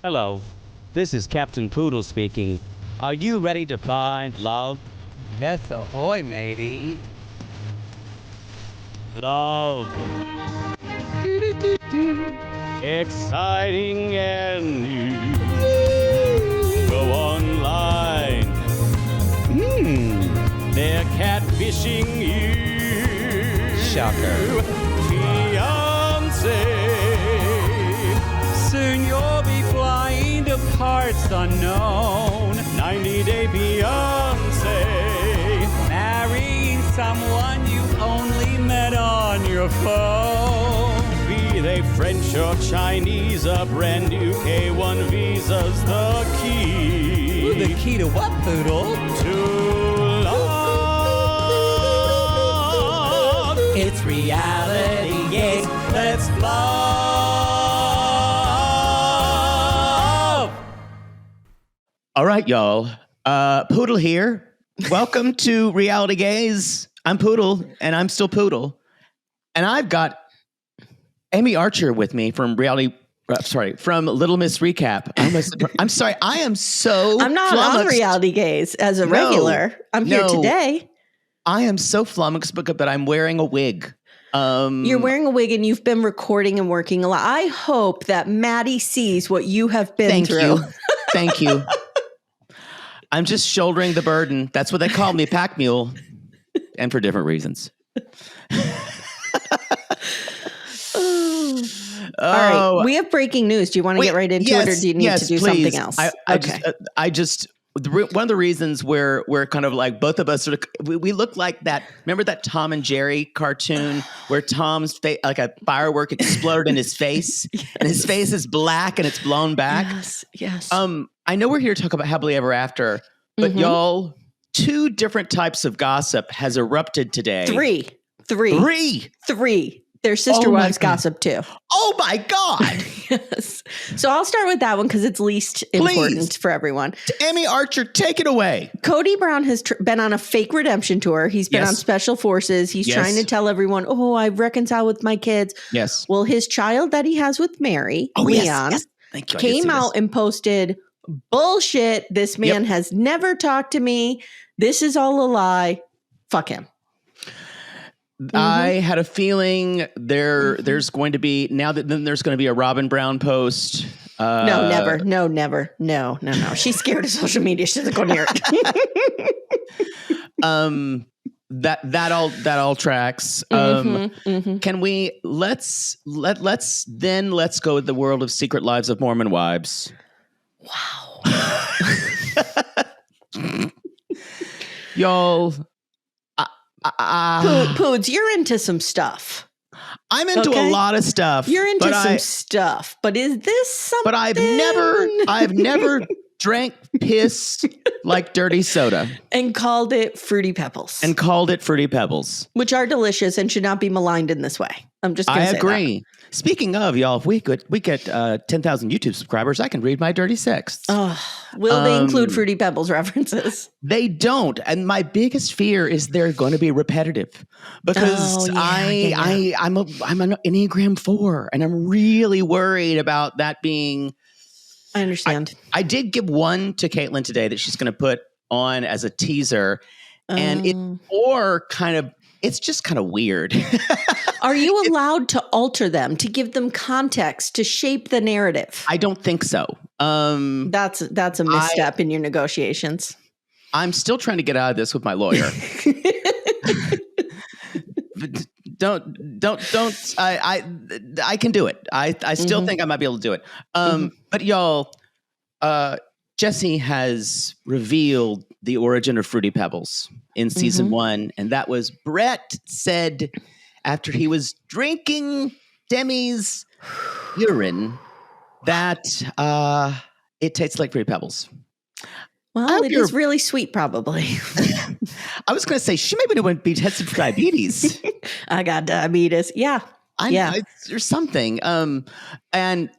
Hello, this is Captain Poodle speaking. Are you ready to find love? Yes, ahoy, matey. Love. Exciting and new. Go online. They're catfishing you. Shocker. Fiance. Soon you'll be flying to parts unknown. 90-day Beyonce. Marrying someone you only met on your phone. Be they French or Chinese, a brand new K1 visa's the key. Ooh, the key to what, Poodle? To love. It's reality gays. Let's love. All right, y'all. Poodle here. Welcome to Reality Gays. I'm Poodle, and I'm still Poodle. And I've got Amye Archer with me from from Little Miss Recap. I'm sorry, I am so I'm not on flummoxed. Reality Gays as a regular. I'm here today. I am so flummoxed, but I'm wearing a wig. You're wearing a wig and you've been recording and working a lot. I hope that Maddie sees what you have been through. Thank you. I'm just shouldering the burden. That's what they call me, pack mule. And for different reasons. All right. We have breaking news. Do you want to get right into it, or do you need to do something else? One of the reasons we're kind of like both of us sort of we look like that. Remember that Tom and Jerry cartoon where Tom's face, like a firework exploded in his face, and his face is black and it's blown back. Yes. I know we're here to talk about Happily Ever After, but y'all, two different types of gossip has erupted today. Three. Their sister wives gossip too. Oh my God. Yes. So I'll start with that one because it's least important for everyone. Amye Archer, take it away. Cody Brown has been on a fake redemption tour. He's been on special forces. He's trying to tell everyone, oh, I've reconciled with my kids. Yes. Well, his child that he has with Mary, Leon, Thank you. came out and posted, bullshit. This man has never talked to me. This is all a lie. Fuck him. I had a feeling there's going to be there's going to be a Robin Brown post. No, never. No. She's scared of social media. She doesn't go near it. That all tracks. Can we let's go with the world of Secret Lives of Mormon Wives. Wow. Y'all. Poods, you're into some stuff. I'm into a lot of stuff. You're into some stuff, but is this something? But I've never drank piss like dirty soda. And called it Fruity Pebbles. Which are delicious and should not be maligned in this way. I'm just going to say agree. That. Speaking of, y'all, if we get 10,000 YouTube subscribers, I can read my dirty sex. Oh, will they include Fruity Pebbles references? They don't. And my biggest fear is they're going to be repetitive because I'm an Enneagram 4 and I'm really worried about that being. I understand. I did give one to Caitlin today that she's going to put on as a teaser, and it's just kind of weird. Are you allowed to alter them, to give them context, to shape the narrative? I don't think so. That's a misstep in your negotiations. I'm still trying to get out of this with my lawyer. Don't. I can do it. I still think I might be able to do it. But y'all, Jesse has revealed the origin of Fruity Pebbles in season 1, and that was Brett said after he was drinking Demi's urine that it tastes like Fruity Pebbles. Well, it is really sweet, probably. I was going to say she maybe wouldn't be tested for diabetes. I got diabetes. Yeah. There's something. And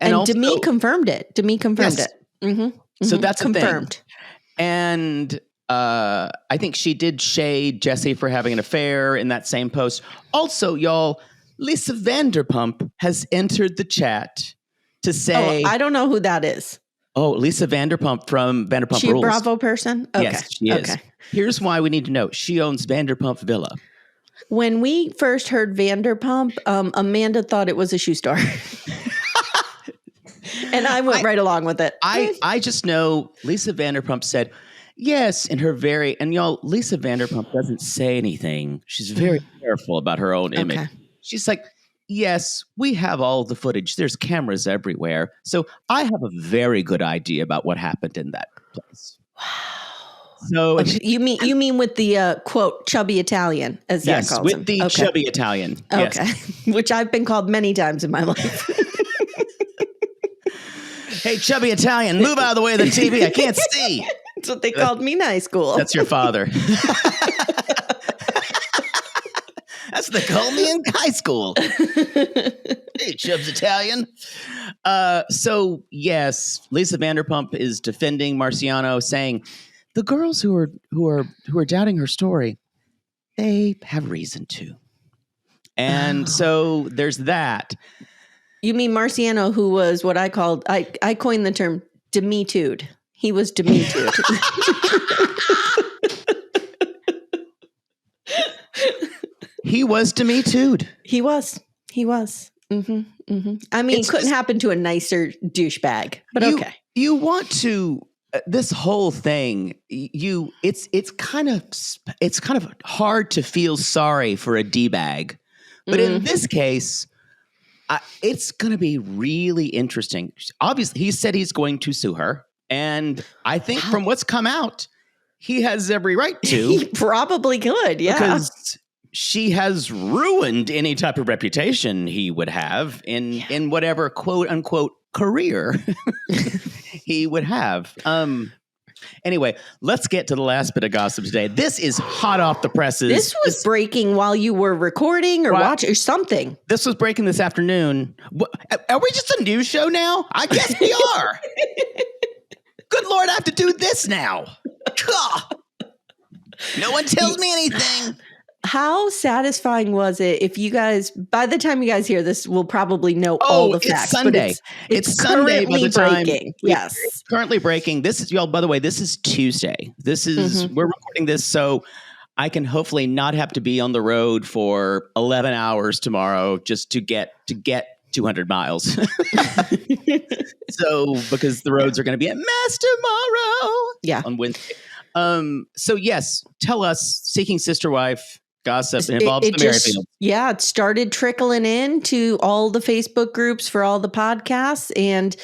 also, Demi confirmed it. it. So that's confirmed. Thing. And I think she did shade Jesse for having an affair in that same post. Also, y'all, Lisa Vanderpump has entered the chat to say, I don't know who that is. Oh, Lisa Vanderpump from Vanderpump She a Rules. Bravo person? Okay. Yes, she is. Okay. Here's why we need to know. She owns Vanderpump Villa. When we first heard Vanderpump, Amanda thought it was a shoe store. And I went right along with it. I just know Lisa Vanderpump said, yes, in her and y'all, Lisa Vanderpump doesn't say anything. She's very careful about her own image. Okay. She's like, yes, we have all the footage. There's cameras everywhere. So I have a very good idea about what happened in that place. Wow. So Okay. You mean with the quote chubby Italian, as Zach yes, calls with him. the Okay. chubby Italian. Okay. Yes. Which I've been called many times in my life. Hey, chubby Italian, move out of the way of the TV. I can't see. That's what they called me in high school. That's your father. That's what they called me in high school. Hey, Chubbs Italian. So yes, Lisa Vanderpump is defending Marciano, saying the girls who are doubting her story, they have reason to. And so there's that. You mean Marciano, who was what I called, I coined the term demetude. He was demetude. He was demetude. He was. Mm-hmm, mm-hmm. I mean, it couldn't happen to a nicer douchebag, but okay. You want to this whole thing. It's kind of hard to feel sorry for a D-bag, but in this case, it's going to be really interesting. Obviously, he said he's going to sue her, and I think from what's come out, he has every right to. He probably could, yeah. Because she has ruined any type of reputation he would have in whatever quote unquote career he would have. Anyway, let's get to the last bit of gossip today. This is hot off the presses. This was breaking while you were recording or watching or something. This was breaking this afternoon. Are we just a news show now? I guess we are. Good Lord, I have to do this now. No one tells me anything. How satisfying was it if you guys, by the time you guys hear this, will probably know all the facts. It's Sunday. It's Sunday by the time. Breaking. Yes. It's currently breaking. This is, y'all, by the way, this is Tuesday. This is, we're recording this so I can hopefully not have to be on the road for 11 hours tomorrow just to get 200 miles. So, because the roads are going to be a mess tomorrow. Yeah. On Wednesday. So yes, tell us, Seeking Sister Wife gossip involves the Merrifield. Yeah, it started trickling in to all the Facebook groups for all the podcasts, and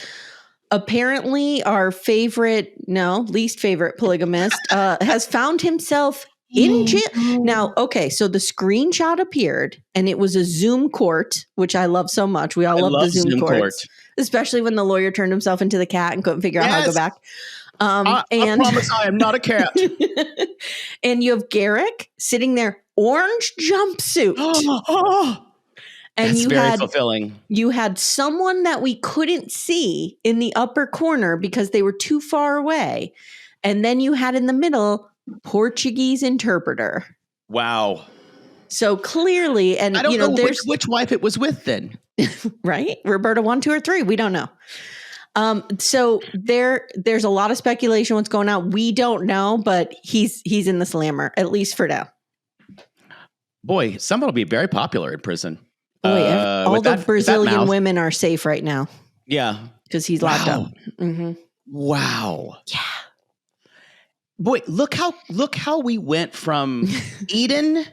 apparently our least favorite polygamist has found himself in jail. Now, okay, so the screenshot appeared, and it was a Zoom court, which I love so much. We all love the Zoom courts, especially when the lawyer turned himself into the cat and couldn't figure out how to go back. I promise I am not a cat. And you have Garrick sitting there, orange jumpsuit. And that's very fulfilling. You had someone that we couldn't see in the upper corner because they were too far away. And then you had in the middle, Portuguese interpreter. Wow. So clearly, and I don't know which wife it was with then. Right? Roberta 1, 2, or 3. We don't know. So there's a lot of speculation what's going on. We don't know, but he's in the slammer, at least for now. Boy, someone will be very popular in prison. Boy, all the Brazilian women are safe right now. Yeah. Because he's locked up. Mm-hmm. Wow. Yeah. Boy, look how we went from Eden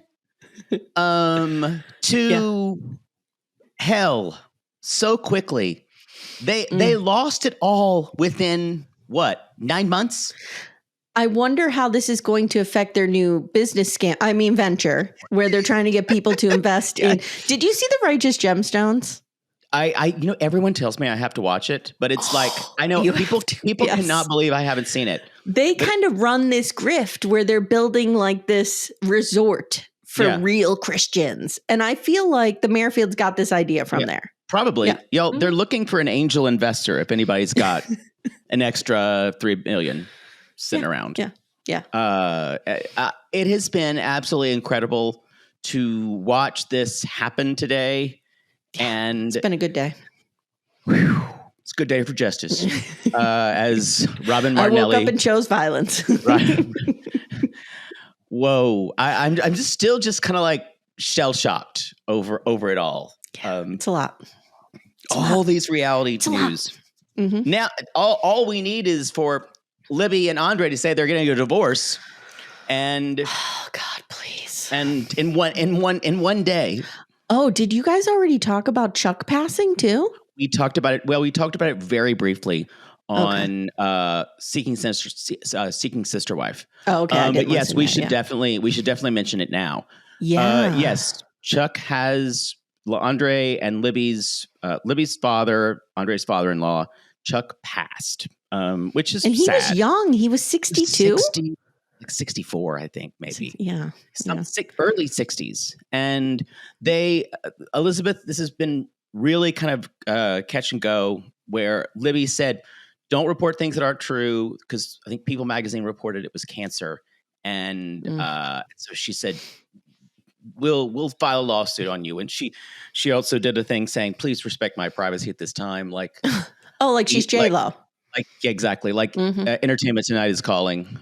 to hell so quickly. They lost it all within what, 9 months? I wonder how this is going to affect their new business venture, where they're trying to get people to invest in. Did you see the Righteous Gemstones? I everyone tells me I have to watch it, but it's like, I know people yes. cannot believe I haven't seen it. They kind of run this grift where they're building like this resort for real Christians. And I feel like the Merrifield's got this idea from there. Probably. Yeah. Y'all, they're looking for an angel investor if anybody's got an extra $3 million sitting around. Yeah. Yeah. It has been absolutely incredible to watch this happen today. Yeah, and it's been a good day. it's a good day for justice. As Robin I Martinelli. woke up and chose violence. Right. Whoa. I'm just still just kind of like shell shocked over it all. It's a lot. All these reality news. Mm-hmm. Now, all we need is for Libby and Andrei to say they're getting a divorce, and Oh God, please! And in one day. Oh, did you guys already talk about Chuck passing too? We talked about it. Well, we talked about it very briefly on Seeking Sister Wife. Oh, okay. But yes, we should definitely mention it now. Yeah. Yes, Chuck has Andrei and Libby's father, Andrei's father-in-law. Chuck passed, which is and he sad. was young. He was 62, 64, I think, maybe. Yeah, early 60s. And they, Elizabeth, this has been really kind of catch and go, where Libby said, "Don't report things that aren't true," because I think People Magazine reported it was cancer, and so she said, We'll file a lawsuit on you. And she also did a thing saying, "Please respect my privacy at this time." Like, oh, like she's J-Lo. Like yeah, exactly. Like Entertainment Tonight is calling.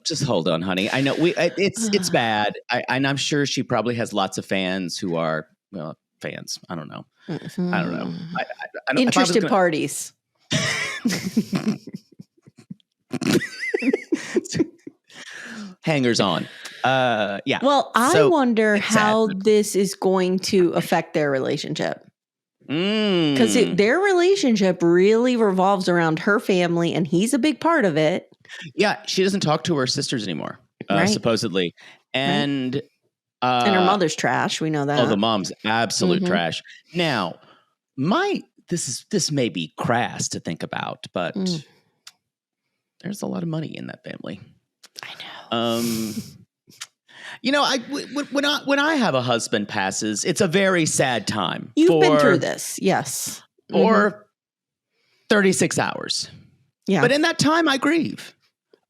Just hold on, honey. I know it's bad. And I'm sure she probably has lots of fans who are fans. I don't know. I don't know. I don't, interested parties. Hangers on. Yeah. Well, I wonder how this is going to affect their relationship. Because their relationship really revolves around her family, and he's a big part of it. Yeah, she doesn't talk to her sisters anymore, supposedly, and her mother's trash. We know that. Oh, the mom's absolute trash. Now, this may be crass to think about, but there's a lot of money in that family. I know. When I have a husband passes, it's a very sad time. You've been through this, yes. For 36 hours. Yeah. But in that time, I grieve.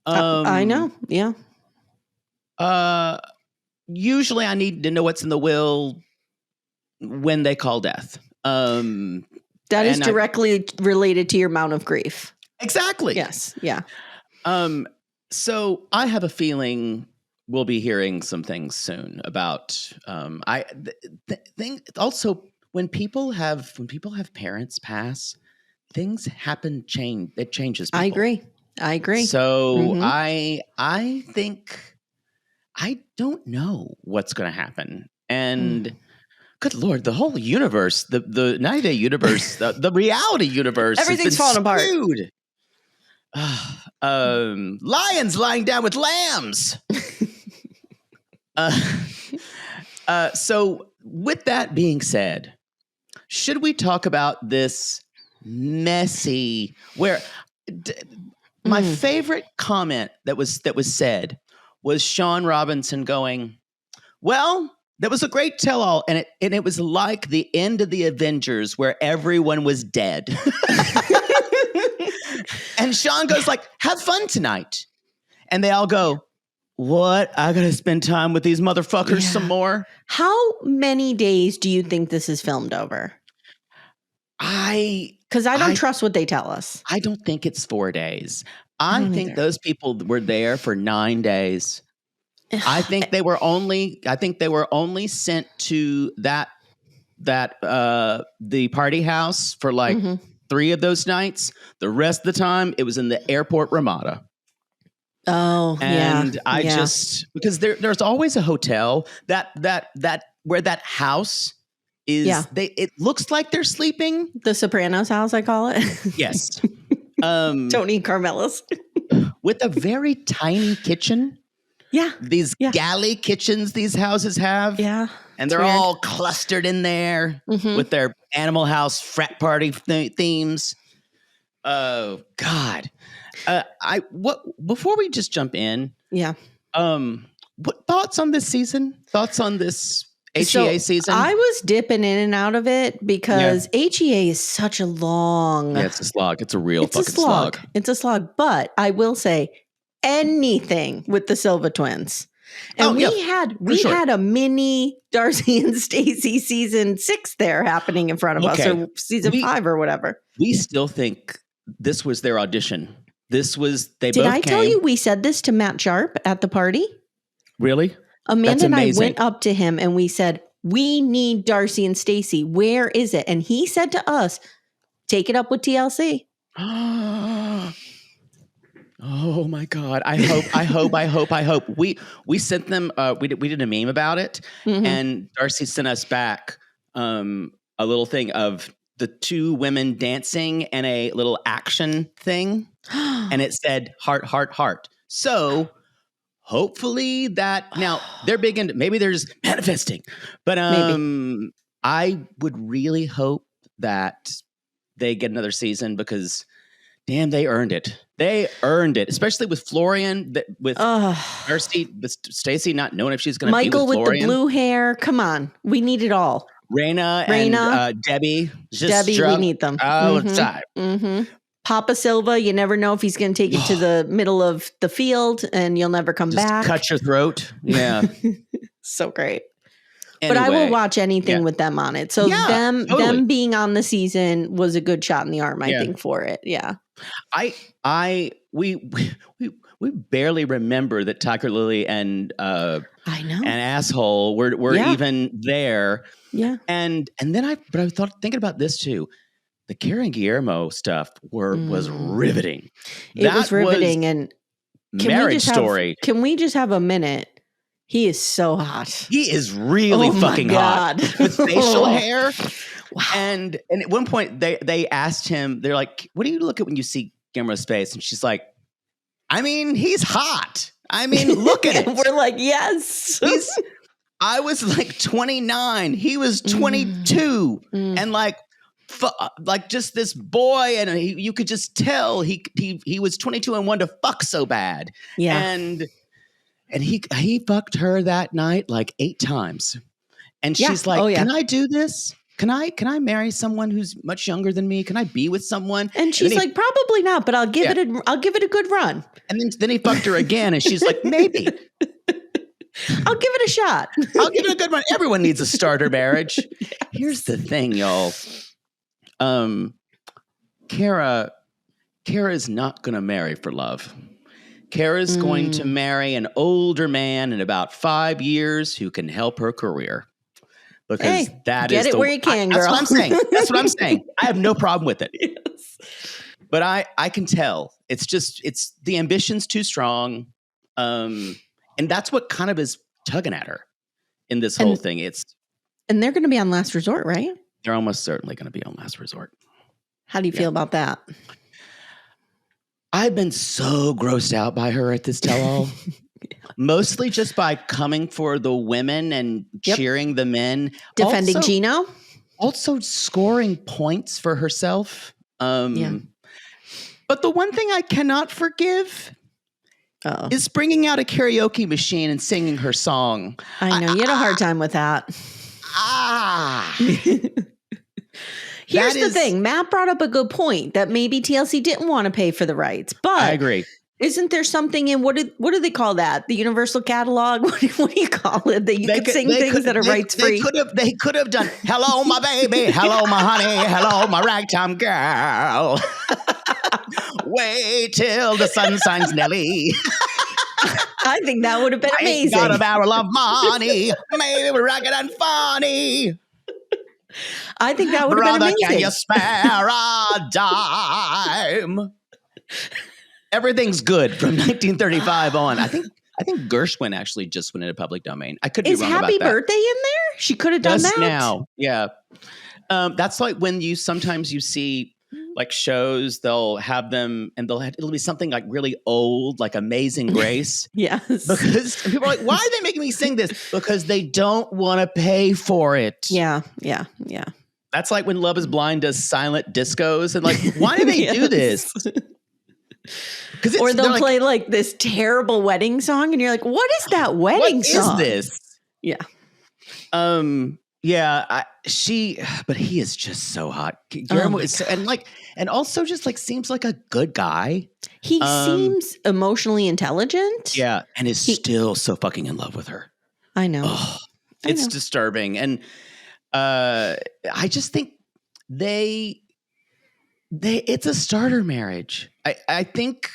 I know. Yeah. Usually I need to know what's in the will when they call death. That is directly related to your amount of grief. Exactly. Yes. Yeah. So I have a feeling we'll be hearing some things soon about. Also, when people have parents pass, things happen. It changes people. I agree. So I think I don't know what's going to happen, and good Lord, the whole universe, the 90-day universe, the reality universe, everything's falling apart. Lions lying down with lambs. So with that being said, should we talk about this messy my favorite comment that was said was Sean Robinson going, "Well, that was a great tell-all, and it was like the end of the Avengers where everyone was dead." And Sean goes like, "Have fun tonight." And they all go, "What? I got to spend time with these motherfuckers some more?" How many days do you think this is filmed over? Because I don't trust what they tell us. I don't think it's 4 days. I think those people were there for 9 days. I think they were only sent to the party house for like 3 of those nights. The rest of the time it was in the airport Ramada. Oh, and I just, because there's always a hotel that where that house is. Yeah. It looks like they're sleeping. The Sopranos house, I call it. Yes. Tony and Carmela's. With a very tiny kitchen. Yeah. These galley kitchens these houses have. Yeah. And they're all clustered in there with their Animal House frat party themes. Oh, God. Before we just jump in. Yeah. What thoughts on this season? Thoughts on this HEA season? I was dipping in and out of it because HEA is such a long. Yeah, it's a slog. It's a real fucking slog. It's a slog. But I will say anything with the Silva twins. And we had a mini Darcy and Stacey season 6 there happening in front of us, or season 5 or whatever. We still think this was their audition. Did I tell you we said this to Matt Sharp at the party? Really? Amanda and I went up to him and we said, we need Darcy and Stacey. Where is it? And he said to us, take it up with TLC. Oh my God. I hope. We sent them, we did a meme about it, and Darcy sent us back a little thing of the 2 women dancing and a little action thing. And it said heart, heart, heart. So hopefully that now they're big into, maybe they're just manifesting, but I would really hope that they get another season because damn, they earned it. They earned it, especially with Florian, with Darcy, with Stacey not knowing if she's going to be with Florian. Michael with the blue hair. Come on. We need it all. Raina and Debbie. We need them. All the time. Papa Silva, you never know if he's going to take it to the middle of the field and you'll never come back. Cut your throat. Yeah. So great. Anyway, but I will watch anything with them on it. So them being on the season was a good shot in the arm, I think, for it. Yeah. We barely remember that Tiger Lily and I know an asshole were even there. Yeah. And then I thought thinking about this too. The Karen Guillermo stuff was riveting. It was riveting and marriage story. Can we just have a minute? He is so hot. He is really fucking hot with facial hair. Wow. And at one point they asked him, they're like, what do you look at when you see Guillermo's face? And she's like, I mean, he's hot. I mean, look at it. We're like, yes. I was like 29. He was 22. And like just this boy. And you could just tell he was 22 and wanted to fuck so bad. Yeah. And he fucked her that night like 8 times. And she's like, can I do this? Can I marry someone who's much younger than me? Can I be with someone? And she's like, probably not, but I'll give it a good run. And then he fucked her again. And she's like, maybe. I'll give it a shot. I'll give it a good run. Everyone needs a starter marriage. Yes. Here's the thing, y'all. Kara is not going to marry for love. Kara's going to marry an older man in about 5 years who can help her career. Because get it where you can, girl. That's what I'm saying. That's what I'm saying. I have no problem with it. Yes. But I can tell. It's the ambition's too strong. And that's what kind of is tugging at her in this whole thing. And they're going to be on Last Resort, right? They're almost certainly going to be on Last Resort. How do you feel about that? I've been so grossed out by her at this tell-all. Mostly just by coming for the women and cheering the men. Defending Gino. Also scoring points for herself. But the one thing I cannot forgive is bringing out a karaoke machine and singing her song. I know. You had a hard time with that. Here's the thing. Matt brought up a good point that maybe TLC didn't want to pay for the rights. But I agree. Isn't there something in what do they call that? The Universal Catalog? What do you call it? That you could sing things that are rights free. They could have done "Hello, my baby," "Hello, my honey," "Hello, my ragtime girl." Wait till the sun shines, Nelly. I think that would have been amazing. I ain't got a barrel of money. Maybe we're ragged and funny. I think that would have been amazing. Can you spare a dime? Everything's good from 1935 on. I think Gershwin actually just went into public domain. I could be wrong about that. Is Happy Birthday in there? She could have done that now. Yeah, that's like when you sometimes you see like shows. They'll have them, and it'll be something like really old, like Amazing Grace. Yes, because people are like, "Why are they making me sing this?" Because they don't want to pay for it. Yeah. That's like when Love Is Blind does silent discos, and like, why do they do this? Or they'll play like this terrible wedding song, and you're like, "What is that wedding song? What is this?" Yeah. But he is just so hot. Guillermo is and also just like seems like a good guy. He seems emotionally intelligent. Yeah, and is still so fucking in love with her. I know. Oh, it's disturbing. And I just think it's a starter marriage. I think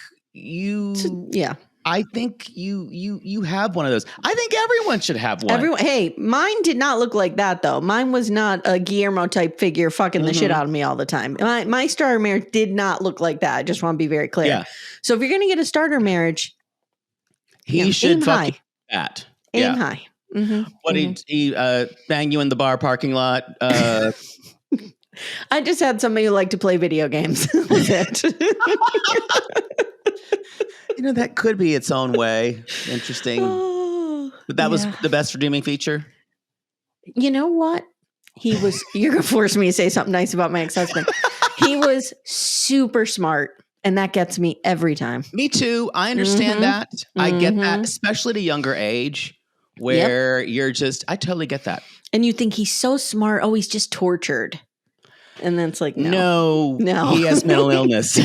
I think you have one of those. I think everyone should have one. Hey, mine did not look like that though. Mine was not a Guillermo type figure fucking the shit out of me all the time. My starter marriage did not look like that. I just want to be very clear. Yeah. So if you're gonna get a starter marriage, he should fucking that. Aim high. Mm-hmm. What he bang you in the bar parking lot? I just had somebody who liked to play video games. Was it? That could be its own way. Interesting. But that was the best redeeming feature. You know what? You're going to force me to say something nice about my ex-husband. He was super smart. And that gets me every time. Me too. I understand that. I get that, especially at a younger age where you're just, I totally get that. And you think he's so smart. Oh, he's just tortured. And then it's like, no. He has mental illness.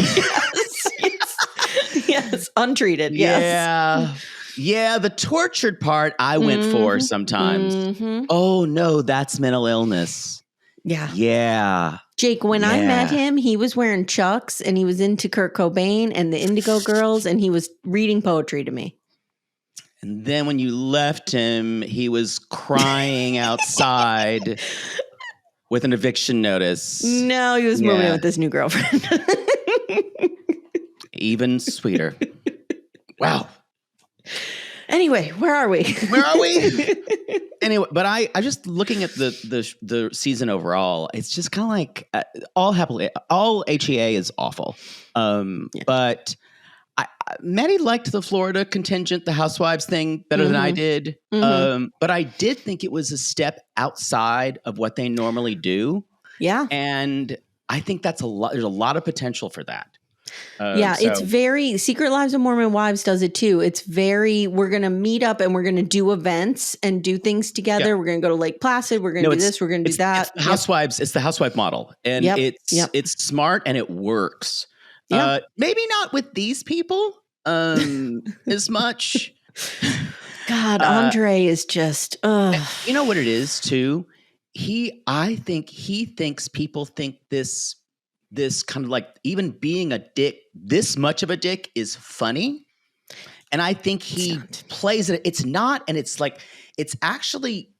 Yes, untreated. Yes. Yeah, the tortured part I went for sometimes. Oh, no, that's mental illness. Yeah. Jake, when I met him, he was wearing Chucks and he was into Kurt Cobain and the Indigo Girls and he was reading poetry to me. And then when you left him, he was crying outside with an eviction notice. No, he was moving in with this new girlfriend. Even sweeter. Wow. Anyway, where are we? Anyway, but I just looking at the season overall, it's just kind of like all HEA is awful. But Maddie liked the Florida contingent, the Housewives thing better than I did. But I did think it was a step outside of what they normally do. Yeah. And I think that's there's a lot of potential for that. It's very Secret Lives of Mormon Wives does it too. It's very, we're going to meet up and we're going to do events and do things together. Yeah. We're going to go to Lake Placid. We're going to do this. We're going to do that. It's the Housewives. It's the housewife model. And it's smart and it works. Maybe not with these people as much. God, Andrei is just, you know what it is too? I think he thinks people think this kind of like even being a dick, this much of a dick is funny. And I think he plays it. It's not. And it's like, it's actually,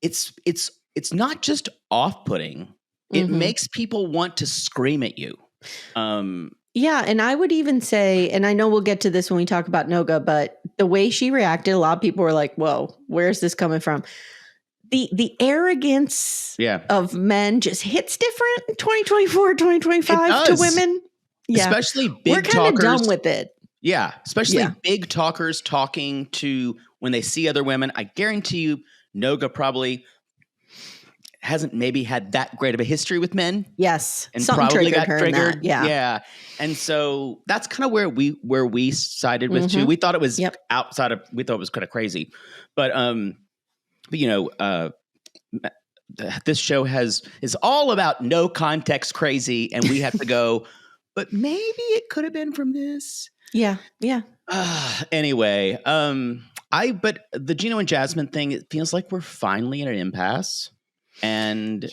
it's not just off-putting. It makes people want to scream at you. Yeah. And I would even say, and I know we'll get to this when we talk about Noga, but the way she reacted, a lot of people were like, whoa, where's this coming from? The arrogance of men just hits different in 2024, 2025 to women. Yeah. Especially big talkers. We're kind of done with it. Yeah. Especially big talkers talking to when they see other women. I guarantee you Noga probably hasn't maybe had that great of a history with men. Yes. And something probably got her triggered. Yeah. And so that's kind of where we sided with too. We thought it was we thought it was kind of crazy. But you know, this show is all about no context crazy, and we have to go, but maybe it could have been from this. Yeah. Anyway, but the Gino and Jasmine thing, it feels like we're finally at an impasse, and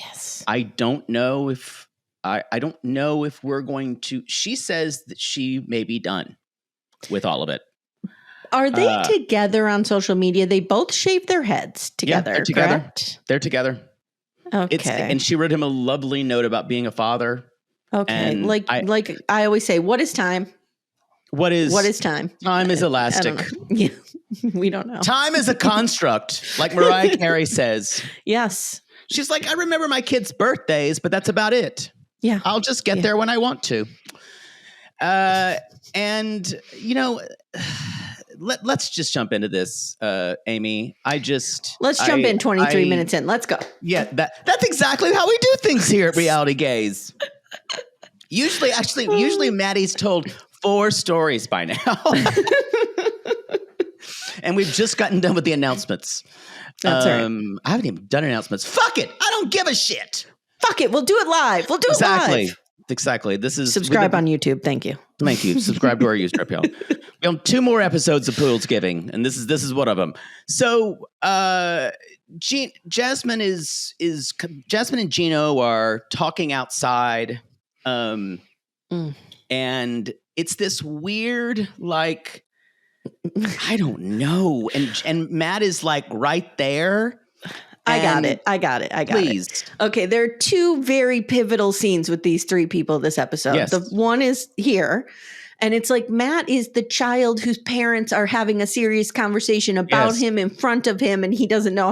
I don't know if we're going to. She says that she may be done with all of it. Are they together on social media? They both shave their heads together. They're together. Correct? They're together. Okay. And she wrote him a lovely note about being a father. Okay. And like I always say, what is time? What is time? Time is elastic. Yeah. We don't know. Time is a construct, like Mariah Carey says. Yes. She's like, I remember my kids' birthdays, but that's about it. Yeah. I'll just get there when I want to. And you know, let's just jump into this, Amy. Let's jump in 23 minutes in. Let's go. Yeah, that's exactly how we do things here at Reality Gays. Usually Maddie's told 4 stories by now. And we've just gotten done with the announcements. That's right. I haven't even done announcements. Fuck it. I don't give a shit. Fuck it. We'll do it live. We'll do it live. exactly. This is Subscribe on YouTube. Thank you. Thank you. Subscribe to our Ustream, y'all. We have 2 more episodes of Poodles Giving, and this is one of them. So, Jasmine and Gino are talking outside, and it's this weird, like, I don't know, and Matt is like right there. I got it. Please. Okay, there are 2 very pivotal scenes with these 3 people this episode. Yes. The one is here, and it's like Matt is the child whose parents are having a serious conversation about him in front of him, and he doesn't know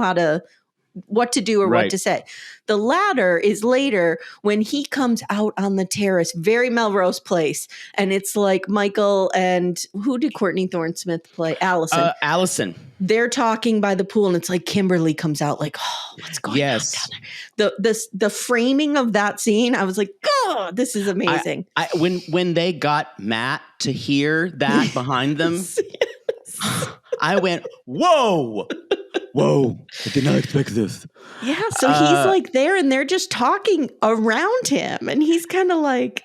what to do or what to say. The latter is later when he comes out on the terrace, very Melrose Place, and it's like Michael and who did Courtney Thorne-Smith play? Allison. Allison. They're talking by the pool, and it's like Kimberly comes out like, oh, what's going on down there? The framing of that scene, I was like, oh, this is amazing. When they got Matt to hear that behind them, I went, whoa. Whoa, I did not expect this. Yeah, so he's like there and they're just talking around him and he's kind of like.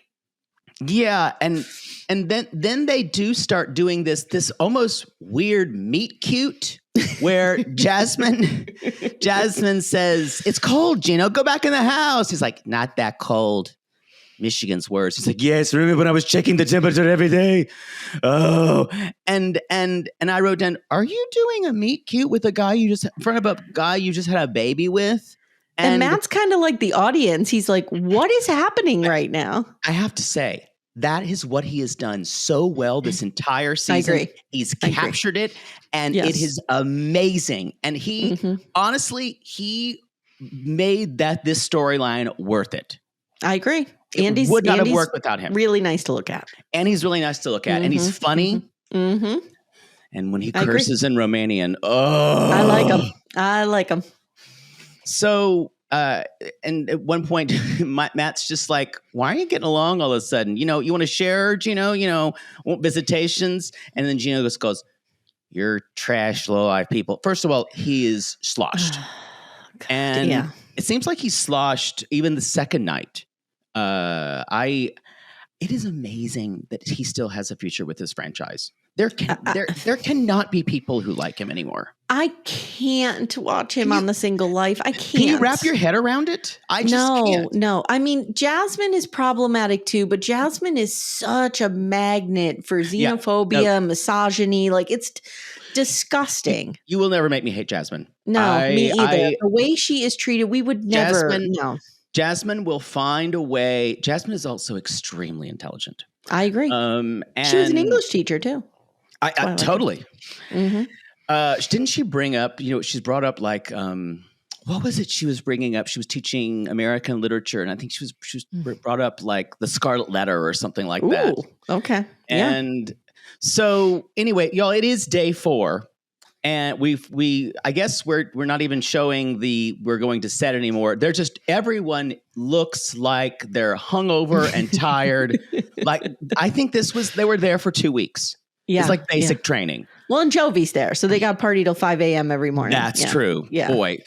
Yeah, and then they do start doing this almost weird meet cute where Jasmine says, it's cold, Gino, go back in the house. He's like, not that cold. Michigan's worse. He's like, yes, remember when I was checking the temperature every day? Oh, and I wrote down, are you doing a meet cute with a guy in front of a guy you just had a baby with? And Matt's kind of like the audience. He's like, what is happening right now? I have to say, that is what he has done so well this entire season. I agree. He's captured it, and it is amazing. And he, honestly, he made this storyline worth it. I agree. Andy's would not have worked without him. Really nice to look at. And he's really nice to look at. And he's funny. And when he curses in Romanian, I like him. So, and at one point, Matt's just like, why are you getting along all of a sudden? You want to share, Gino, want visitations? And then Gino just goes, you're trash, low-life people. First of all, he is sloshed. And it seems like he's sloshed even the second night. It is amazing that he still has a future with this franchise. There cannot be people who like him anymore. I can't watch him on The Single Life. I can't. Can you wrap your head around it? I just can't. No. I mean, Jasmine is problematic too, but Jasmine is such a magnet for xenophobia, misogyny. Like, it's disgusting. You will never make me hate Jasmine. No, me either. The way she is treated, we would never. Jasmine will find a way. Jasmine is also extremely intelligent. I agree. And she was an English teacher too. I totally. Didn't she bring up? She's brought up like what was it? She was bringing up. She was teaching American literature, and I think she was brought up like the Scarlet Letter or something like that. Okay. And so anyway, y'all, it is day 4. And I guess we're not even showing we're going to set anymore. They're just, everyone looks like they're hungover and tired. Like, I think they were there for 2 weeks. Yeah. It's like basic training. Well, and Jovi's there. So they got party till 5 a.m. every morning. That's true. Yeah. Boy.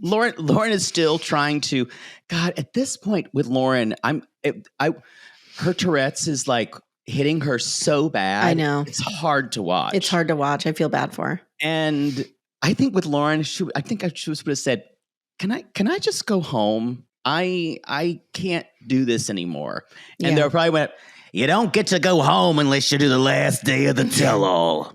Lauren is still trying to, God, at this point with Lauren, her Tourette's is like hitting her so bad. I know. It's hard to watch. It's hard to watch. I feel bad for her. And I think with Lauren, she was supposed to have said, can I just go home? I can't do this anymore. And they probably went, you don't get to go home unless you do the last day of the tell-all.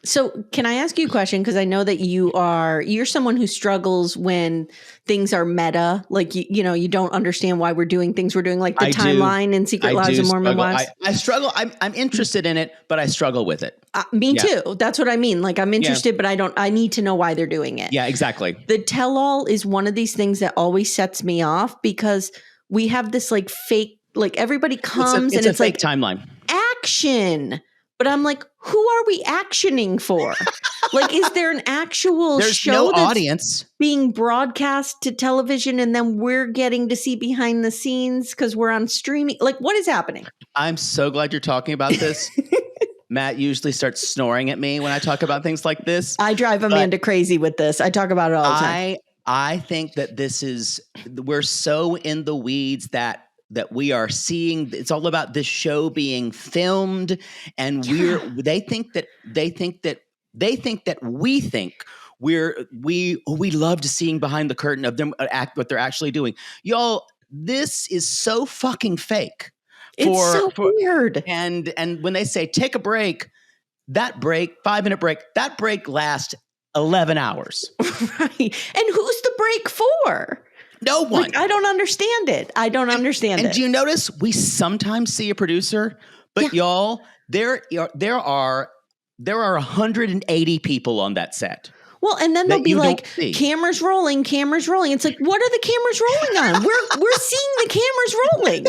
So can I ask you a question? Because I know that you're someone who struggles when things are meta. Like, you don't understand why we're doing things we're doing, like the timeline and Secret Lives of Mormon Wives. I struggle. I'm interested in it, but I struggle with it. Me too. That's what I mean. Like, I'm interested, but I need to know why they're doing it. Yeah, exactly. The tell-all is one of these things that always sets me off because we have this like fake, like everybody comes and it's a fake like timeline. Action. But I'm like, who are we actioning for? Like, is there an actual show that's audience being broadcast to television and then we're getting to see behind the scenes because we're on streaming? Like, what is happening? I'm so glad you're talking about this. Matt usually starts snoring at me when I talk about things like this. I drive Amanda crazy with this. I talk about it all the time. I think that we're so in the weeds that we are seeing. It's all about this show being filmed, and they think that we loved seeing behind the curtain of them act what they're actually doing. Y'all, this is so fucking fake. It's so weird. And when they say take a break, that break, 5-minute break, that break lasts 11 hours. Right. And who's the break for? No one. Like, I don't understand it. And do you notice we sometimes see a producer, but y'all, there are 180 people on that set. Well, and then they'll be like, cameras rolling. It's like, what are the cameras rolling on? We're seeing the cameras rolling.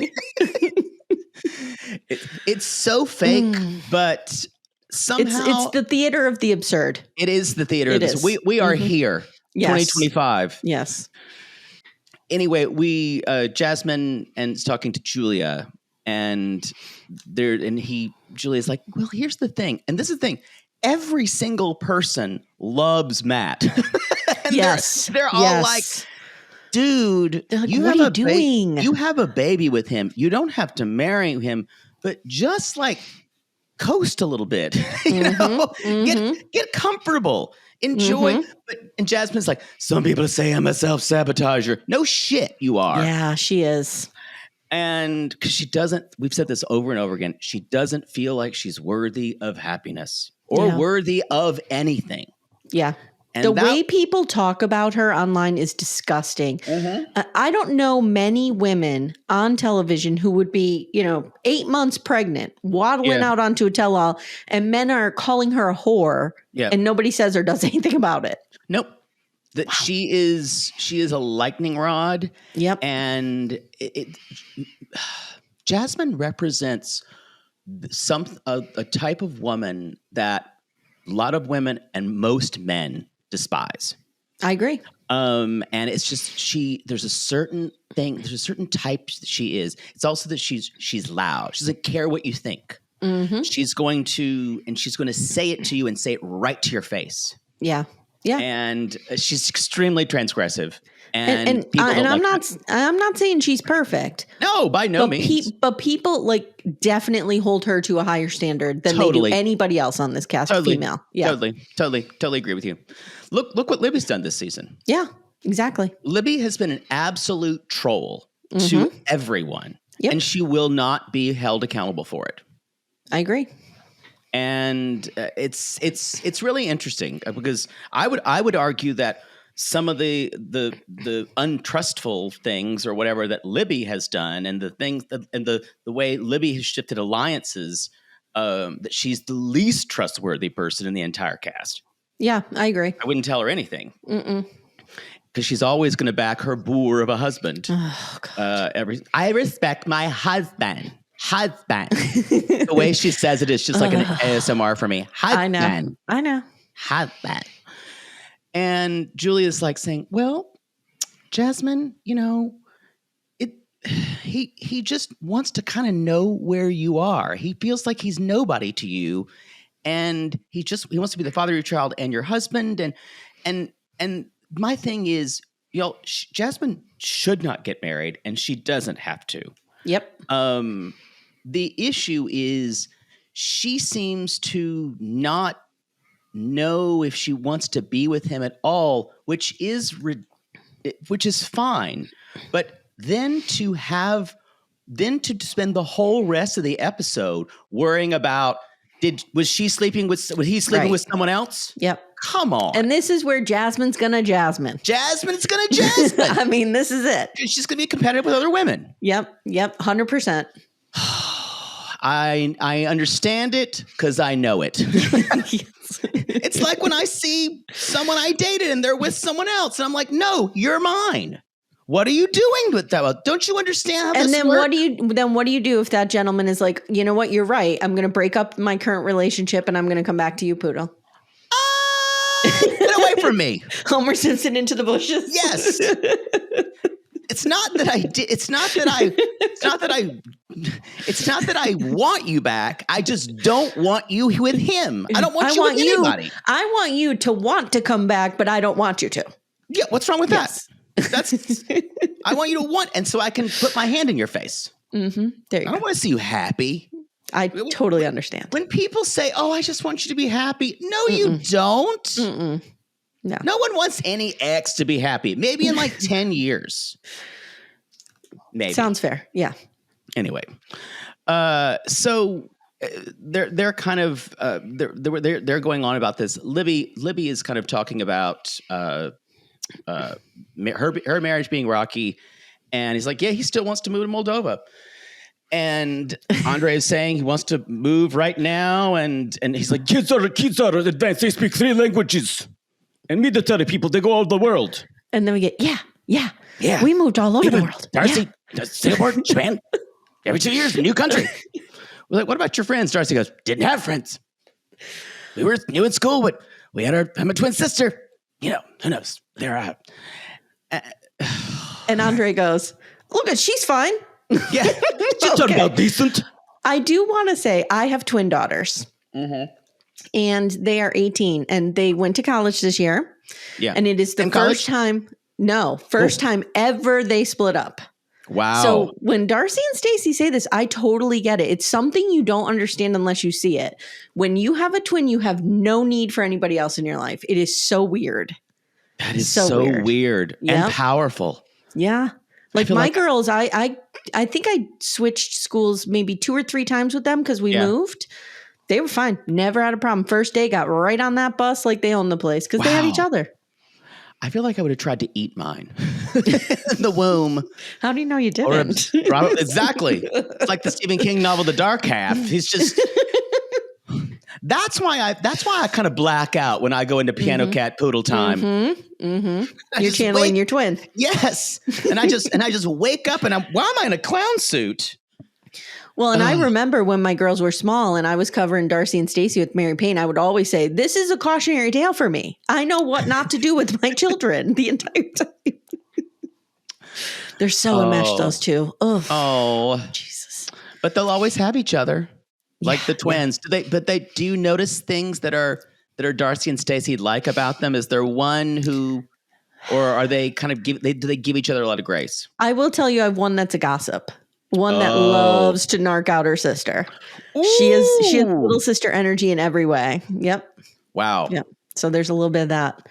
It's so fake, but somehow it's the theater of the absurd. It is the theater of this. We are here, 2025. Yes. Anyway, Jasmine is talking to Julia, and Julia's like, well, here's the thing, and this is the thing. Every single person loves Matt. Yes. They're all like, dude, like, what are you doing? You have a baby with him. You don't have to marry him, but just like coast a little bit. Get comfortable. Enjoy. And Jasmine's like, some people say I'm a self-sabotager. No shit, you are. Yeah, she is. And because she doesn't, we've said this over and over again, she doesn't feel like she's worthy of happiness or worthy of anything. Yeah. And the way people talk about her online is disgusting. I don't know many women on television who would be, 8 months pregnant, waddling out onto a tell-all, and men are calling her a whore, and nobody says or does anything about it. Nope. That she is a lightning rod. Yep. And Jasmine represents a type of woman that a lot of women and most men despise. I agree. And it's just there's a certain thing, there's a certain type that she is. It's also that she's loud. She doesn't care what you think. She's going to say it to you and say it right to your face. Yeah. Yeah. And she's extremely transgressive. And I'm not saying she's perfect. No, by no means. But people definitely hold her to a higher standard than they do anybody else on this cast. Female. Yeah. Totally agree with you. Look what Libby's done this season. Yeah, exactly. Libby has been an absolute troll to everyone. Yep. And she will not be held accountable for it. I agree. And it's really interesting because I would argue that some of the untrustful things or whatever that Libby has done, and the things and the way Libby has shifted alliances, that she's the least trustworthy person in the entire cast. Yeah, I agree. I wouldn't tell her anything because she's always going to back her boor of a husband. Oh, God. I respect my husband. The way she says it is just like an ASMR for me. Husband. I know. Husband. And Julia's like saying, well, Jasmine, he just wants to kind of know where you are. He feels like he's nobody to you. And he wants to be the father of your child and your husband. And my thing is, Jasmine should not get married, and she doesn't have to. Yep. The issue is she seems to not know if she wants to be with him at all, which is fine. But then to spend the whole rest of the episode worrying about was he sleeping with someone else? Yep. Come on. And this is where Jasmine's gonna Jasmine. Jasmine's gonna Jasmine. I mean, this is it. She's gonna be competitive with other women. Yep. 100%. I understand it because I know it. Yes. It's like when I see someone I dated and they're with someone else, and I'm like, no, you're mine. What are you doing with that? Don't you understand how this works? What do you do if that gentleman is like, you know what, you're right. I'm going to break up my current relationship and I'm going to come back to you, Poodle. Get away from me. Homer Simpson into the bushes. Yes. It's not that I did. It's not that I want you back. I just don't want you with him. I don't want you with anybody. I want you to want to come back, but I don't want you to. Yeah, what's wrong with Yes. that? That's I want you to want, and so I can put my hand in your face. There you I go. don't want to see you happy. I totally understand. When people say, "Oh, I just want you to be happy," no, you don't. No. No one wants any ex to be happy. Maybe in like 10 years. Maybe. Sounds fair. Yeah. Anyway, so they're kind of they're going on about this. Libby is kind of talking about her marriage being rocky, and he's like, yeah, he still wants to move to Moldova. And Andrei is saying he wants to move right now, and he's like, kids are advanced. They speak 3 languages, and military people, they go all over the world. And then we get yeah. We moved all over the world. Darcy, Singapore, Japan, every 2 years, a new country. We're like, what about your friends? Darcy goes, didn't have friends. We were new in school, but we had I'm a twin sister. You know, who knows? They're out. And Andrei goes, look, she's fine. Yeah, she's about decent. I do want to say I have twin daughters. And they are 18 and they went to college this year. Yeah. And it is the first time ever they split up. Wow. So when Darcy and Stacey say this, I totally get it. It's something you don't understand unless you see it. When you have a twin, you have no need for anybody else in your life. It is so weird. That is so weird and powerful. Yeah. Like my girls, I think I switched schools maybe 2 or 3 times with them because we moved. They were fine. Never had a problem. First day, got right on that bus like they owned the place because they had each other. I feel like I would have tried to eat mine in the womb. How do you know you didn't? Exactly. It's like the Stephen King novel, The Dark Half. He's just... That's why I kind of black out when I go into Piano Cat Poodle time. You're channeling your twin. Yes. And I just wake up and why am I in a clown suit? Well, and I remember when my girls were small and I was covering Darcy and Stacey with Mary Payne, I would always say, this is a cautionary tale for me. I know what not to do with my children the entire time. They're so enmeshed, those two. Ugh. Oh, Jesus. But they'll always have each other. Like the twins. Do you notice things that are Darcy and Stacey like about them? Is there one who, or are they kind of do they give each other a lot of grace? I will tell you, I have one that's a gossip. One that loves to narc out her sister. Ooh. She has little sister energy in every way. Yep. Wow. Yep. So there's a little bit of that.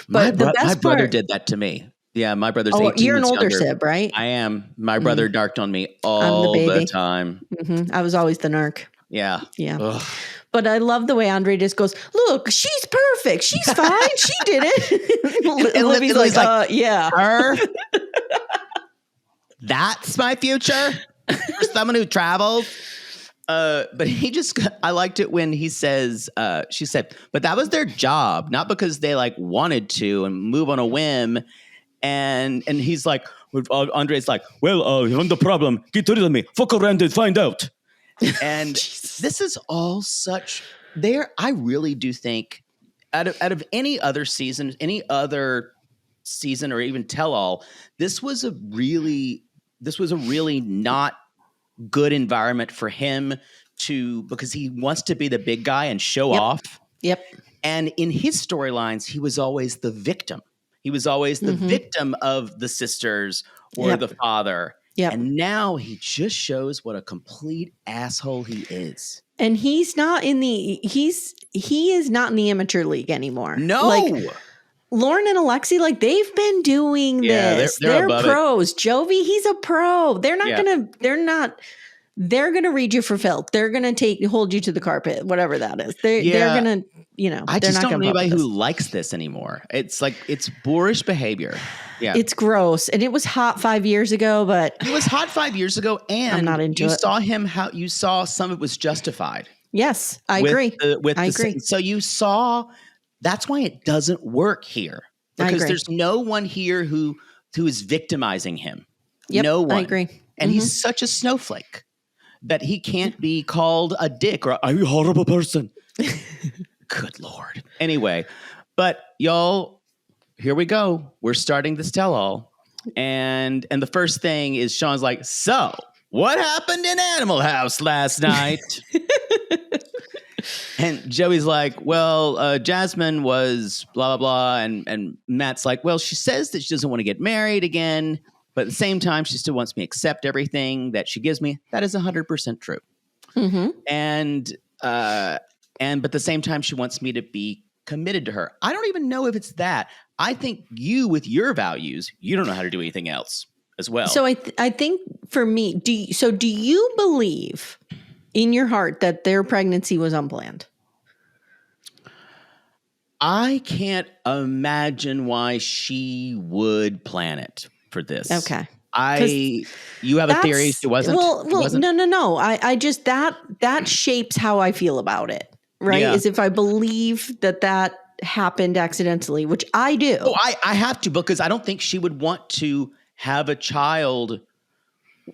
But my brother did that to me. Yeah, my brother's 18 you're an older younger. sib, right? I am. My brother narked on me all the time. I was always the narc. Yeah. Yeah. Ugh. But I love the way Andrei just goes, look, she's perfect. She's fine. She did it. And Libby's like, yeah. Her? That's my future? For someone who travels? But I liked it when he says, she said, but that was their job, not because they like wanted to and move on a whim. And he's like, Andrei's like, well, you want the problem? Get rid of me. Fuck around and find out. And this is all such I really do think out of any other season or even tell all, this was a really not good environment for him because he wants to be the big guy and show off. Yep. And in his storylines, he was always the victim. He was always the victim of the sisters or the father. Yeah. And now he just shows what a complete asshole he is. And he is not in the amateur league anymore. No. Like Lauren and Alexi, like they've been doing this. They're pros. Jovi, he's a pro. They're gonna read you for filth. They're gonna hold you to the carpet, whatever that is. They're gonna, I just don't know anybody who likes this anymore. It's like, it's boorish behavior. Yeah. It's gross. And it was hot 5 years ago, but it was hot 5 years ago. And I'm not into it. You saw some of it was justified. Yes, I agree. I agree. So you saw, that's why it doesn't work here. Because there's no one here who is victimizing him. Yep, no one. I agree. And he's such a snowflake that he can't be called a dick or a horrible person. Good Lord. Anyway, but y'all, here we go. We're starting this tell-all. And the first thing is Sean's like, so what happened in Animal House last night? And Joey's like, well, Jasmine was blah, blah, blah. And Matt's like, well, she says that she doesn't want to get married again. But at the same time, she still wants me to accept everything that she gives me. That is 100% true. Mm-hmm. But at the same time, she wants me to be committed to her. I don't even know if it's that. I think you, with your values, you don't know how to do anything else as well. So I think for me, do you believe in your heart that their pregnancy was unplanned? I can't imagine why she would plan it for this. Okay. You have a theory she wasn't? Well, wasn't? no. I just, that shapes how I feel about it, right? Yeah. Is if I believe that happened accidentally, which I do. Oh, I have to, because I don't think she would want to have a child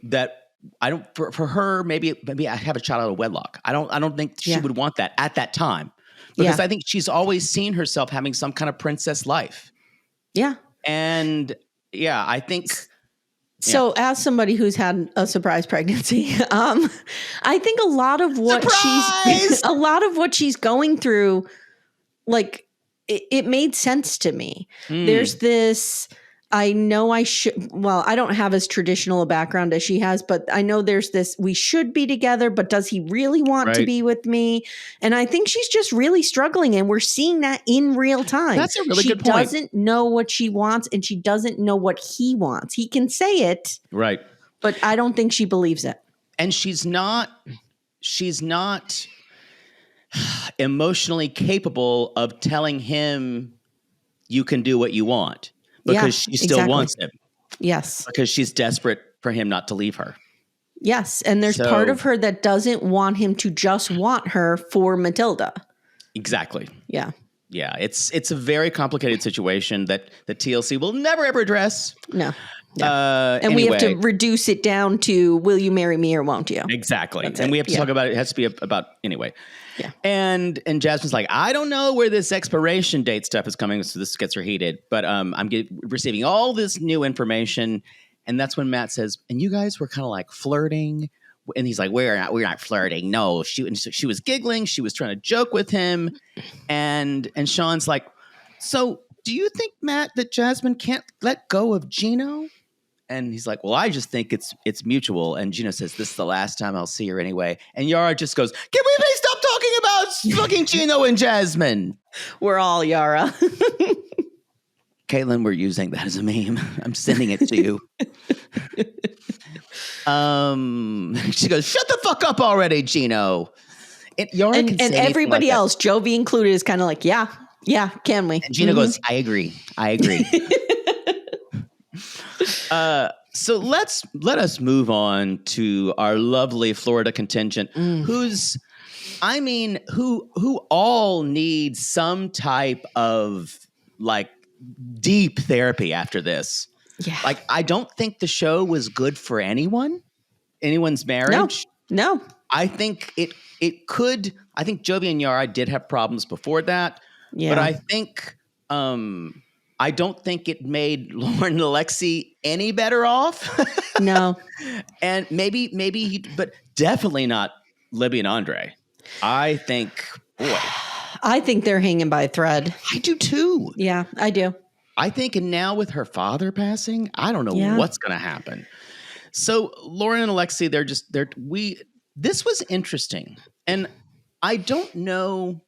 that I don't, for her, maybe I have a child out of wedlock. I don't think she would want that at that time, because I think she's always seen herself having some kind of princess life. Yeah. And I think. So as somebody who's had a surprise pregnancy, I think a lot of what she's going through, like it made sense to me. There's this, I know I don't have as traditional a background as she has, but I know there's this, we should be together, but does he really want to be with me? And I think she's just really struggling, and we're seeing that in real time. That's a really good point. She doesn't know what she wants, and she doesn't know what he wants. He can say it. Right. But I don't think she believes it. And she's not emotionally capable of telling him you can do what you want. Because she still wants him. Yes. Because she's desperate for him not to leave her. Yes. And there's part of her that doesn't want him to just want her for Matilda. Exactly. Yeah. Yeah. It's a very complicated situation that the TLC will never, ever address. No. And we have to reduce it down to, will you marry me or won't you? Exactly. And we have to talk about it. It has to be about, anyway. Yeah. And Jasmine's like, I don't know where this expiration date stuff is coming, so this gets her heated. But I'm receiving all this new information, and that's when Matt says, "And you guys were kind of like flirting," and he's like, "We're not flirting. No, she was giggling. She was trying to joke with him," and Sean's like, "So do you think, Matt, that Jasmine can't let go of Gino?" And he's like, well, I just think it's mutual. And Gino says, this is the last time I'll see her anyway. And Yara just goes, can we please stop talking about fucking Gino and Jasmine? We're all Yara. Caitlin, we're using that as a meme. I'm sending it to you. She goes, shut the fuck up already, Gino. And everybody else, Jovi included, is kind of like, yeah, can we? And Gino goes, I agree. So let us move on to our lovely Florida contingent, who all need some type of like deep therapy after this. Yeah. Like, I don't think the show was good for anyone's marriage. No. I think it could. I think Jovi and Yara did have problems before that. Yeah. But I think I don't think it made Lauren and Alexi any better off. No. And maybe but definitely not Libby and Andrei. I think, boy. I think they're hanging by a thread. I do too. Yeah, I do. I think, and now with her father passing, I don't know what's going to happen. So Lauren and Alexi, this was interesting. And I don't know.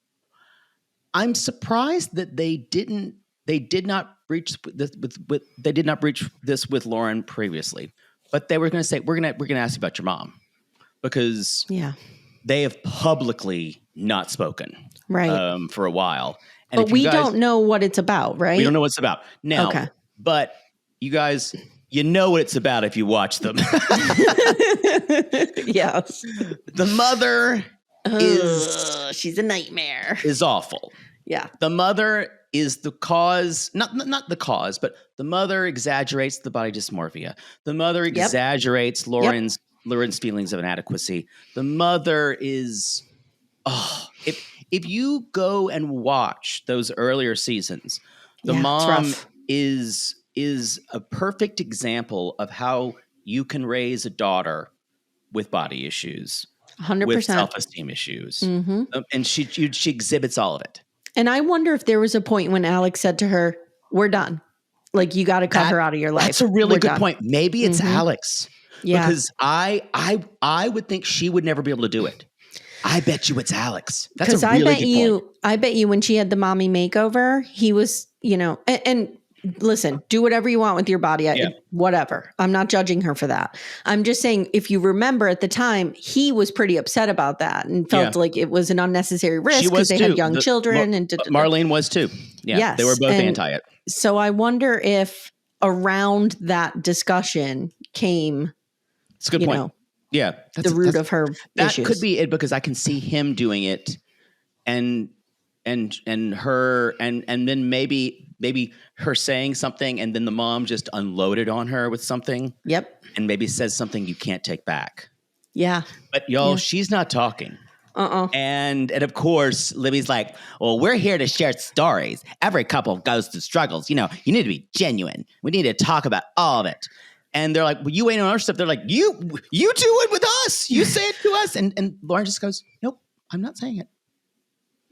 I'm surprised that they did not breach this with Lauren previously, but they were going to say, we're going to ask you about your mom, because they have publicly not spoken for a while. And but we don't know what it's about, right? We don't know what it's about now. Okay. But you guys, you know what it's about if you watch them. Yes. The mother she's a nightmare. Is awful. Yeah. The mother is the cause, not the cause, but the mother exaggerates the body dysmorphia. The mother exaggerates Lauren's feelings of inadequacy. The mother is, if you go and watch those earlier seasons, the mom is a perfect example of how you can raise a daughter with body issues. with 100%. self-esteem issues. And she exhibits all of it. And I wonder if there was a point when Alex said to her, "We're done. Like, you got to cut her out of your life." That's a really We're good done. point. Maybe it's Alex. Yeah. Because I would think she would never be able to do it. I bet you it's Alex. That's a really good point. I bet you when she had the mommy makeover, he was, and listen, do whatever you want with your body. Whatever. I'm not judging her for that. I'm just saying, if you remember at the time, he was pretty upset about that and felt like it was an unnecessary risk because they had young children. And Marlene was too. Yeah, yes, they were both anti it. So I wonder if around that discussion came, it's a good point. Yeah, the root of her that issues. could be it, because I can see him doing it, and her, and then maybe her saying something, and then the mom just unloaded on her with something. Yep. And maybe says something you can't take back. Yeah. But y'all, she's not talking. And of course, Libby's like, "Well, we're here to share stories. Every couple goes through struggles. You need to be genuine. We need to talk about all of it." And they're like, "Well, you ain't on our stuff." They're like, You do it with us. You say it to us." And Lauren just goes, "Nope, I'm not saying it."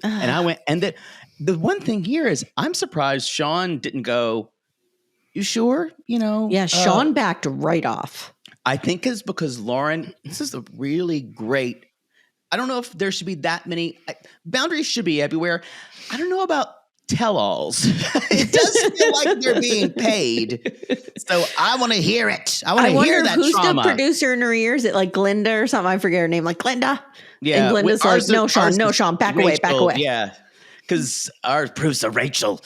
And I went, and the one thing here is, I'm surprised Sean didn't go, "You sure?" Yeah, Sean backed right off. I think it's because Lauren, this is a really great, I don't know if there should be that many, boundaries should be everywhere. I don't know about tell-alls. It does feel like they're being paid. So I want to hear it. I want to hear that who's trauma. the producer in her ears? Is it like Glinda or something? I forget her name. Like Glinda? Yeah. And Glinda's like, "No, Sean, back away, back away." Yeah. Because our producer, Rachel,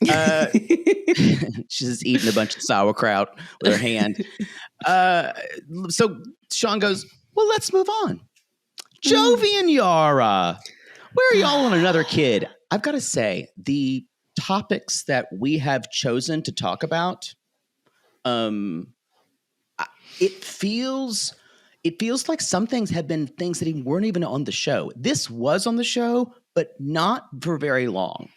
she's just eating a bunch of sauerkraut with her hand. So Sean goes, "Well, let's move on. Jovi and Yara, where are y'all on another kid?" I've got to say, the topics that we have chosen to talk about, it feels like some things have been things that even weren't even on the show. This was on the show, but not for very long.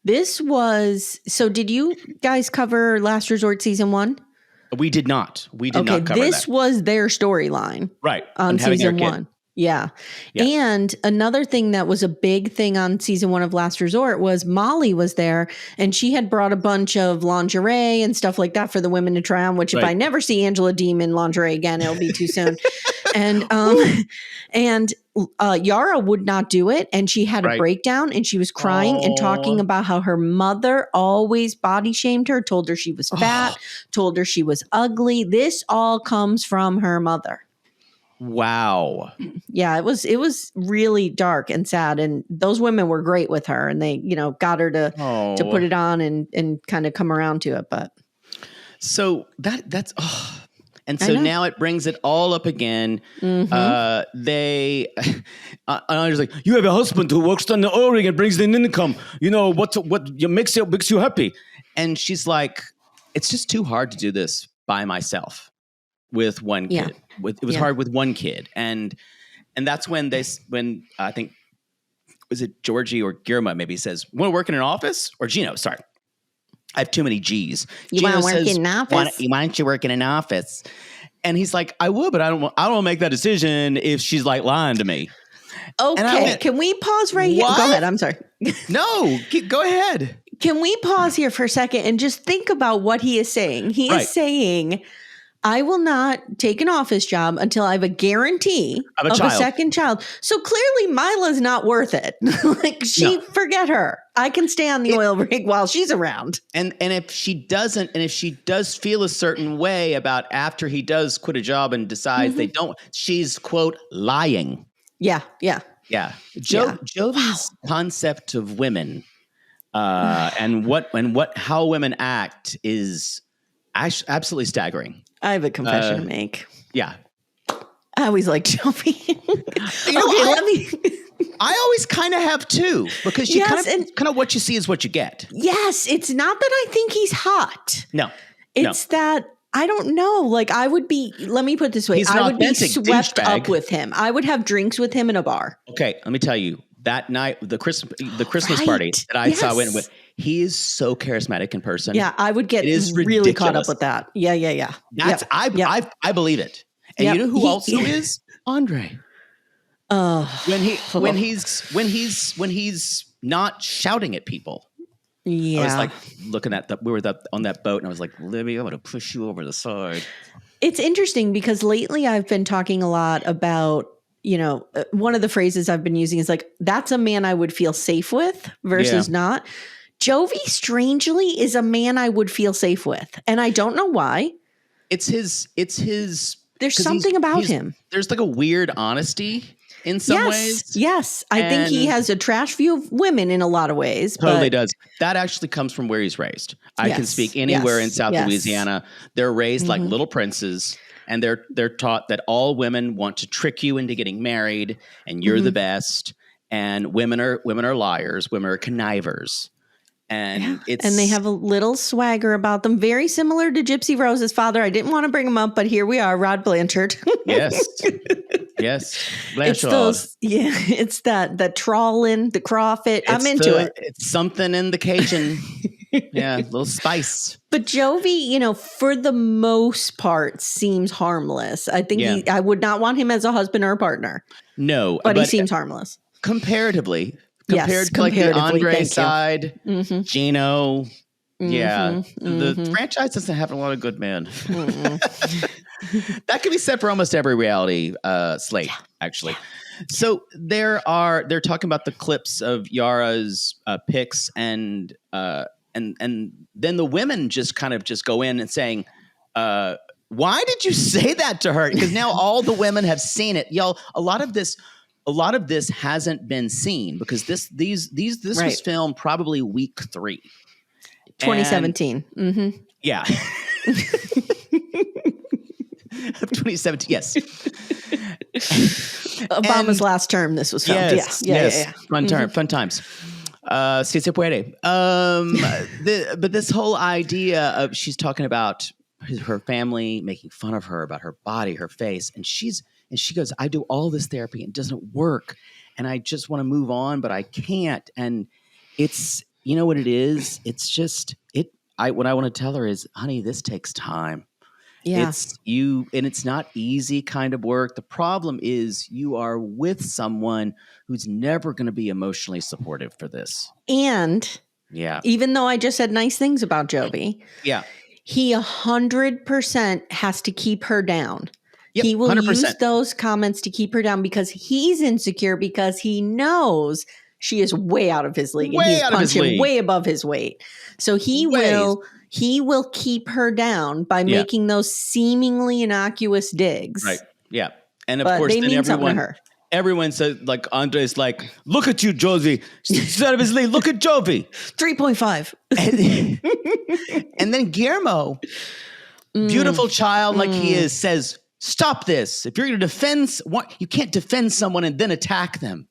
So did you guys cover Last Resort season 1? We did not. We did not cover this that. was their storyline. Right. On season 1. Yeah. And another thing that was a big thing on season 1 of Last Resort was Molly was there, and she had brought a bunch of lingerie and stuff like that for the women to try on, which if I never see Angela Deem in lingerie again, it'll be too soon. And Yara would not do it. And she had a breakdown, and she was crying and talking about how her mother always body shamed her, told her she was fat, told her she was ugly. This all comes from her mother. Wow. Yeah, it was really dark and sad, and those women were great with her, and they, got her to put it on and kind of come around to it. But so that's and so now it brings it all up again. I was like, "You have a husband who works on the oil rig and brings in income. What makes you happy?" And she's like, "It's just too hard to do this by myself with one kid. It was hard with one kid." And that's when I think, was it Georgie or Guillermo maybe says, "Want to work in an office?" Or Gino, sorry. I have too many G's. You want to work in an office? Why don't you work in an office? And he's like, "I would, but I don't want to make that decision if she's like lying to me." Okay, can we pause right here? Go ahead. I'm sorry. No, go ahead. Can we pause here for a second and just think about what he is saying? He is saying, "I will not take an office job until I have a guarantee of a second child." So clearly Mila's not worth it. Forget her. I can stay on the oil rig while she's around. And if she doesn't, and if she does feel a certain way about after he does quit a job and decides they don't, she's, quote, lying. Yeah. Jovi's concept of women and how women act is absolutely staggering. I have a confession to make. Yeah. I always like Jovi. I always kind of have too, because you kind of what you see is what you get. Yes. It's not that I think he's hot. No. It's that I don't know. Like, I would be, let me put it this way. I would be swept up with him. I would have drinks with him in a bar. Okay. Let me tell you, that night, the Christmas party that I saw went with, he is so charismatic in person. Yeah. I would get really caught up with that. Yeah. I believe it. And you know who also is? Andrei. when he's not shouting at people. Yeah. I was like looking at we were on that boat, and I was like, Libby, I'm going to push you over the side. It's interesting because lately I've been talking a lot about, one of the phrases I've been using is like, that's a man I would feel safe with versus not. Jovi, strangely, is a man I would feel safe with. And I don't know why. It's his. There's something about him. There's like a weird honesty in some ways. Yes. I think he has a trash view of women in a lot of ways. Totally does. That actually comes from where he's raised. I can speak anywhere in South Louisiana. They're raised like little princes, and they're taught that all women want to trick you into getting married, and you're the best. And women are liars. Women are connivers. And and they have a little swagger about them, very similar to Gypsy Rose's father. I didn't want to bring him up, but here we are, Rod Blanchard. Yes. Blanchard. It's that trawling, the crawfish. I'm into it. It's something in the Cajun. A little spice. But Jovi, for the most part, seems harmless. I think I would not want him as a husband or a partner. No. But he seems harmless. Comparatively. Compared to like the Andrei side, Gino. The franchise doesn't have a lot of good men. That can be said for almost every reality slate, actually. So they're talking about the clips of Yara's pics, and then the women just go in and saying, why did you say that to her? Because now all the women have seen it. Y'all, a lot of this hasn't been seen because this was filmed probably week 3. 2017. Yeah. Of 2017, yes. Obama's last term, this was filmed. Yes. Fun times. Si se puede. But this whole idea of she's talking about her family making fun of her about her body, her face, and she goes, I do all this therapy and it doesn't work. And I just want to move on, but I can't. And it's, you know what it is? It's just, what I want to tell her is, honey, this takes time. Yeah. It's not easy kind of work. The problem is you are with someone who's never going to be emotionally supportive for this. And even though I just said nice things about Jovi, he 100% has to keep her down. Yep, he will 100%. Use those comments to keep her down because he's insecure because he knows she is way out of his league and he's punching way above his weight. So he will keep her down by making those seemingly innocuous digs. Right. Yeah. And of course, then everyone says, like, Andrei's like, look at you, Jovi. She's out of his league. Look at Jovi. 3.5. And then Guillermo, beautiful child like he is, says, stop this. If you're going to defend, you can't defend someone and then attack them.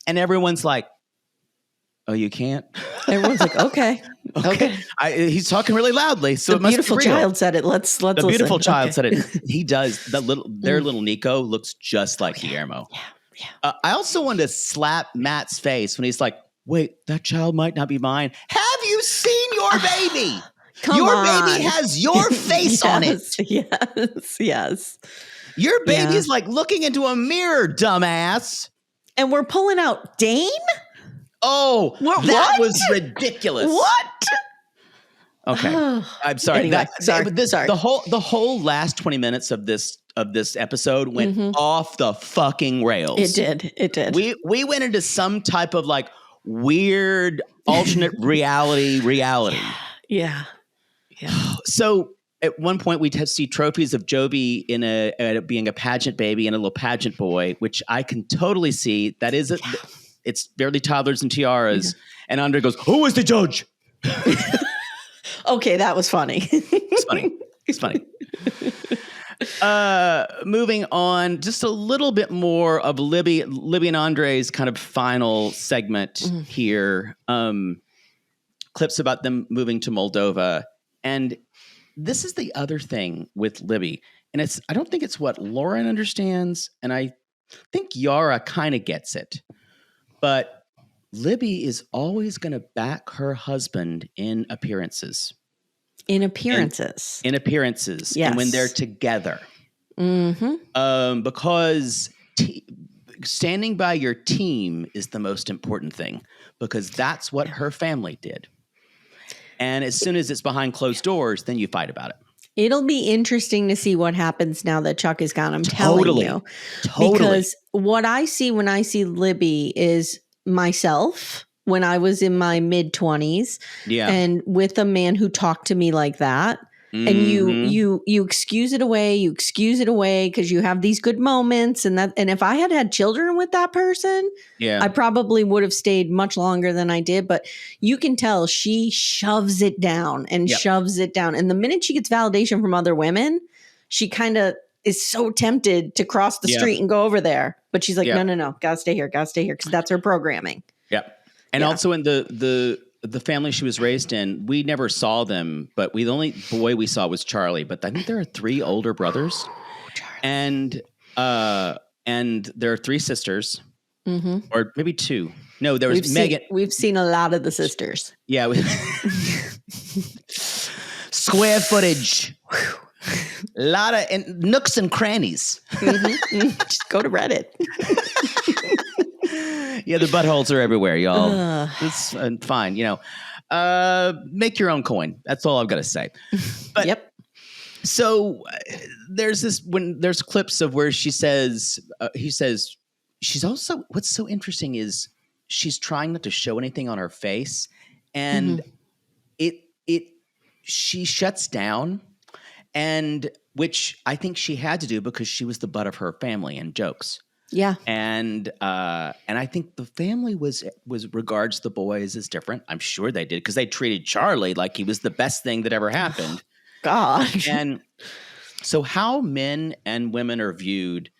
And everyone's like, oh, you can't? Everyone's like, okay. He's talking really loudly, so it must be real. The beautiful child said it. Let's the listen. Beautiful child said it. He does. Their little Nico looks just like Guillermo. Yeah. I also wanted to slap Matt's face when he's like, wait, that child might not be mine. Have you seen your baby? Your baby has your face on it. Yes. Your baby's like looking into a mirror, dumbass. And we're pulling out Dane? Oh, that was ridiculous. What? Okay. I'm sorry. Anyway, The whole last 20 minutes of this episode went off the fucking rails. It did. We went into some type of like weird alternate reality. Yeah. So at one point we see trophies of Jovi being a pageant baby and a little pageant boy, which I can totally see. That is it's barely toddlers and tiaras. Yeah. And Andrei goes, who was the judge? Okay, that was funny. It's funny. Moving on, just a little bit more of Libby and Andrei's kind of final segment here. Clips about them moving to Moldova. And this is the other thing with Libby. And I don't think it's what Lauren understands. And I think Yara kind of gets it. But Libby is always going to back her husband in appearances. Yes. And when they're together. Mm-hmm. Because standing by your team is the most important thing because that's what her family did. And as soon as it's behind closed doors, then you fight about it. It'll be interesting to see what happens now that Chuck is gone. I'm telling you. Totally. Because what I see when I see Libby is myself when I was in my mid-20s and with a man who talked to me like that. And you excuse it away, because you have these good moments, and if I had children with that person, I probably would have stayed much longer than I did. But you can tell she shoves it down and shoves it down, and the minute she gets validation from other women, she kind of is so tempted to cross the street and go over there. But she's like, no, gotta stay here, because that's her programming. Yep, and also in the family she was raised in, we never saw them, but the only boy we saw was Charlie. But I think there are 3 older brothers, and there are 3 sisters, or maybe 2. No, there was Megan. We've seen a lot of the sisters. Yeah, square footage, a lot of nooks and crannies. Just go to Reddit. Yeah, the buttholes are everywhere, y'all. It's fine, make your own coin. That's all I've got to say. But so there's clips of where he says, she's also, what's so interesting is she's trying not to show anything on her face. And she shuts down, and which I think she had to do because she was the butt of her family and jokes. Yeah. And I think the family was regards the boys as different. I'm sure they did because they treated Charlie like he was the best thing that ever happened. Gosh. And so how men and women are viewed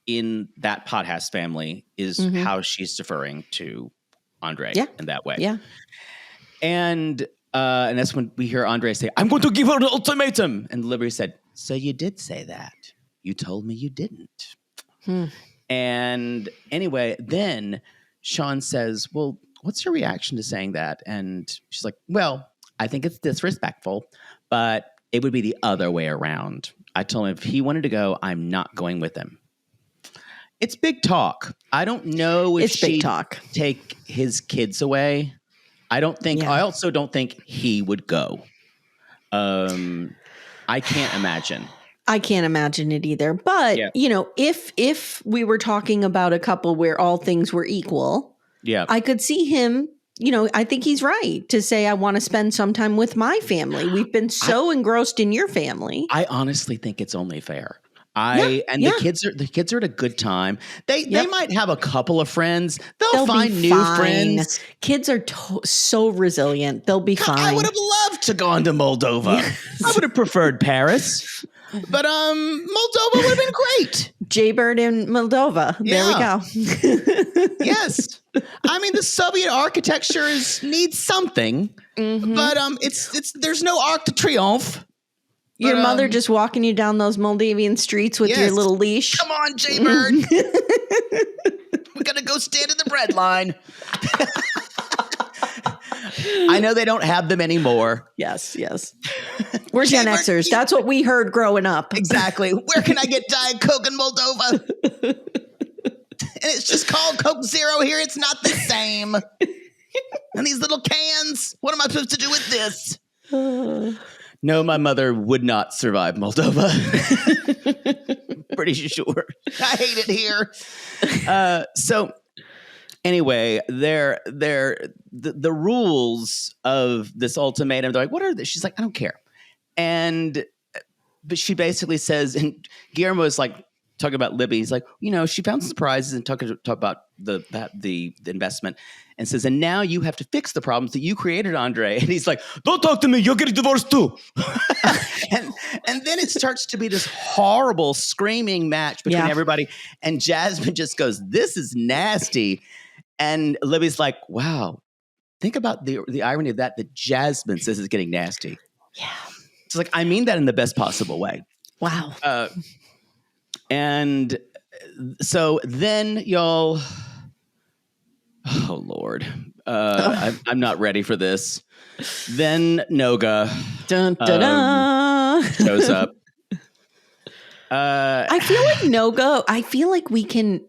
in that podcast family is how she's deferring to Andrei in that way. Yeah. And that's when we hear Andrei say, "I'm going to give her an ultimatum." And Libby said, "So you did say that. You told me you didn't." And anyway, then Sean says, "Well, what's your reaction to saying that?" And she's like, "Well, I think it's disrespectful, but it would be the other way around. I told him if he wanted to go, I'm not going with him." It's big talk. I don't know if she'd take his kids away. I also don't think he would go. I can't imagine. I can't imagine it either. But, if we were talking about a couple where all things were equal, I could see him, I think he's right to say, I want to spend some time with my family. We've been so engrossed in your family. I honestly think it's only fair. The kids are at a good time. They might have a couple of friends. They'll find new friends. Kids are so resilient. They'll be fine. I would have loved to go into Moldova. Yes. I would have preferred Paris. But Moldova would have been great. Jaybird in Moldova. There we go. Yes. I mean, the Soviet architecture needs something. But there's no Arc de Triomphe. Your mother just walking you down those Moldavian streets with your little leash. Come on, Jaybird. We're going to go stand in the bread line. I know they don't have them anymore. Yes. We're Gen Xers. That's what we heard growing up. Exactly. Where can I get Diet Coke in Moldova? And it's just called Coke Zero here. It's not the same. And these little cans. What am I supposed to do with this? No, my mother would not survive Moldova. Pretty sure. I hate it here. So anyway, the rules of this ultimatum, they're like, what are they? She's like, I don't care. But she basically says, and Guillermo is like talking about Libby. He's like, she found surprises and talk about the investment, and says, and now you have to fix the problems that you created, Andrei. And he's like, don't talk to me. You'll get a divorce too. and then it starts to be this horrible screaming match between everybody. And Jasmine just goes, this is nasty. And Libby's like, wow, think about the irony of that Jasmine says is getting nasty. Yeah. It's like, I mean that in the best possible way. Wow. And so then y'all, oh Lord, I'm not ready for this. Then Noga dun, dun, dun. shows up. I feel like Noga. I feel like we can.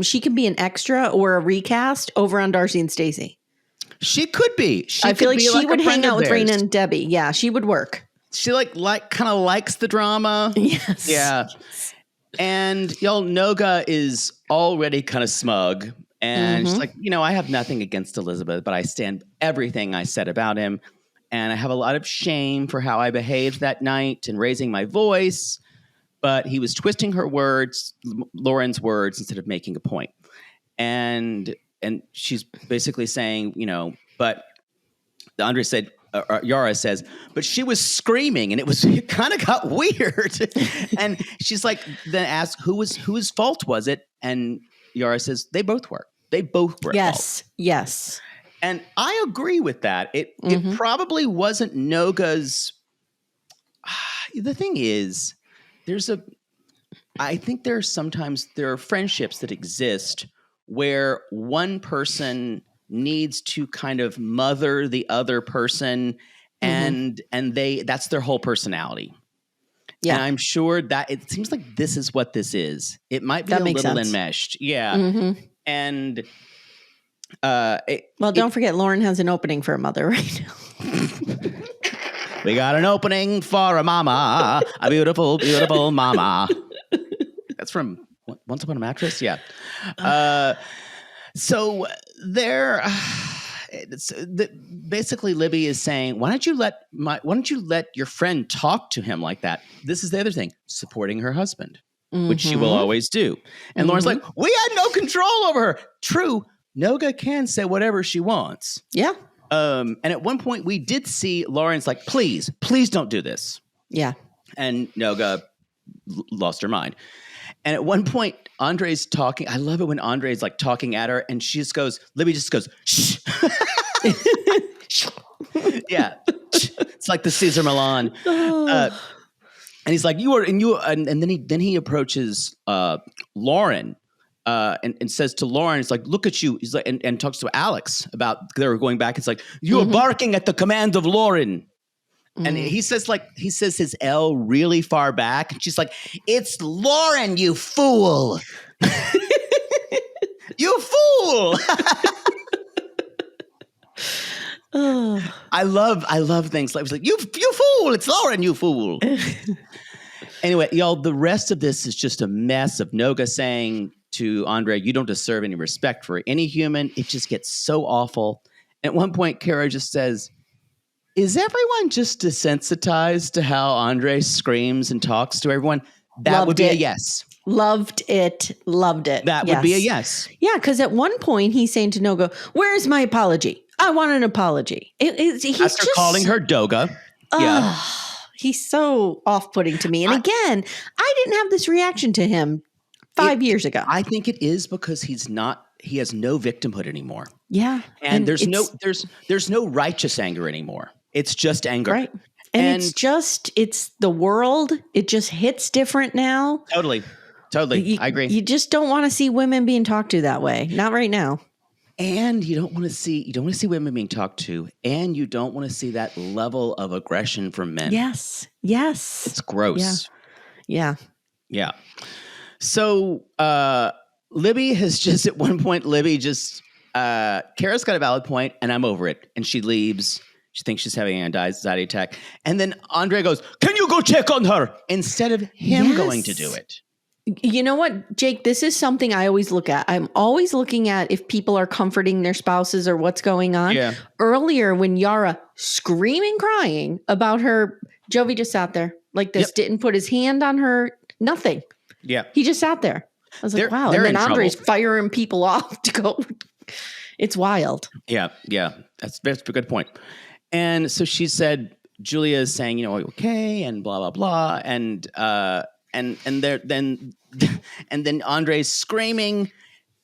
She can be an extra or a recast over on Darcy and Stacey. She could be. I feel like she would hang out with Raina and Debbie. Yeah, she would work. She like kind of likes the drama. Yes. Yeah. And y'all, Noga is already kind of smug. And she's like, I have nothing against Elizabeth, but I stand everything I said about him. And I have a lot of shame for how I behaved that night and raising my voice. But he was twisting her words, Lauren's words, instead of making a point. And she's basically saying, but Andrei said, Yara says, but she was screaming and it kind of got weird. And she's like, then asked whose fault was it? And Yara says, they both were. They both were. Yes. Yes. And I agree with that. It probably wasn't Noga's. The thing is, I think there are friendships that exist where one person needs to kind of mother the other person and that's their whole personality. Yeah. And I'm sure that it seems like this is what this is. It might be a little enmeshed. Yeah. And don't forget Lauren has an opening for a mother right now. We got an opening for a mama, a beautiful, beautiful mama. That's from Once Upon a Mattress. Yeah. So there, basically Libby is saying, why don't you let your friend talk to him like that? This is the other thing, supporting her husband, which she will always do. And Lauren's like, we had no control over her. True. Noga can say whatever she wants. Yeah. And at one point we did see Lauren's like, please don't do this. Yeah. And Noga lost her mind. And at one point, Andrei's talking. I love it when Andrei's like talking at her, and Libby just goes, shh. Yeah. It's like the Cesar Millan. And he's like, and then he approaches Lauren and says to Lauren, it's like, look at you. He's like, and talks to Alex about they were going back. It's like, you are barking at the command of Lauren. And he says his L really far back. And she's like, it's Lauren, you fool. You fool. I love things like you fool. It's Lauren, you fool. Anyway, y'all, the rest of this is just a mess of Noga saying to Andrei, you don't deserve any respect for any human. It just gets so awful. And at one point, Kara just says, is everyone just desensitized to how Andrei screams and talks to everyone? That would be a yes. Loved it. That would be a yes. Yeah, because at one point he's saying to Noga, where's my apology? I want an apology. He's after calling her Doga. Yeah. He's so off-putting to me. And again, I didn't have this reaction to him 5 years ago. I think it is because he has no victimhood anymore. Yeah. And there's no righteous anger anymore. It's just anger. Right. And it's the world. It just hits different now. Totally. I agree. You just don't want to see women being talked to that way. Not right now. And you don't want to see women being talked to, and you don't want to see that level of aggression from men. Yes. It's gross. Yeah. So Libby has just at one point, Kara's got a valid point, and I'm over it. And she leaves. She thinks she's having an anxiety attack. And then Andrei goes, can you go check on her? Instead of him going to do it. You know what, Jake, this is something I always look at. I'm always looking at if people are comforting their spouses or what's going on. Yeah. Earlier when Yara screaming, crying about her, Jovi just sat there like this, didn't put his hand on her, nothing. Yeah. He just sat there. I was like, wow. And then Andrei's firing people off to go. It's wild. Yeah. That's a good point. And so she said, Julia is saying, okay, and blah, blah, blah. And then Andrei's screaming.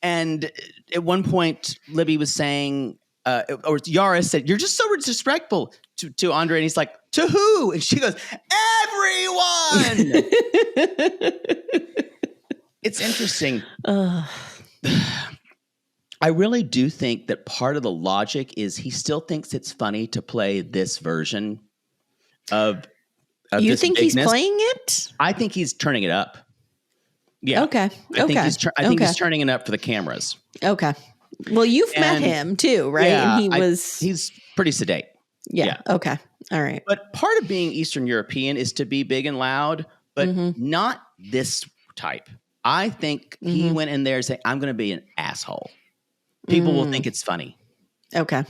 And at one point, Libby was saying, or Yara said, you're just so disrespectful to Andrei. And he's like, to who? And she goes, everyone. It's interesting. I really do think that part of the logic is he still thinks it's funny to play this version of You this think he's bigness. playing it? I think he's turning it up. Yeah. Okay. I think he's turning it up for the cameras. Okay. Well, you've met him too, right? Yeah, And he's pretty sedate. Yeah. Okay. All right. But part of being Eastern European is to be big and loud, but not this type. I think he went in there saying, I'm going to be an asshole. People will think it's funny. Okay.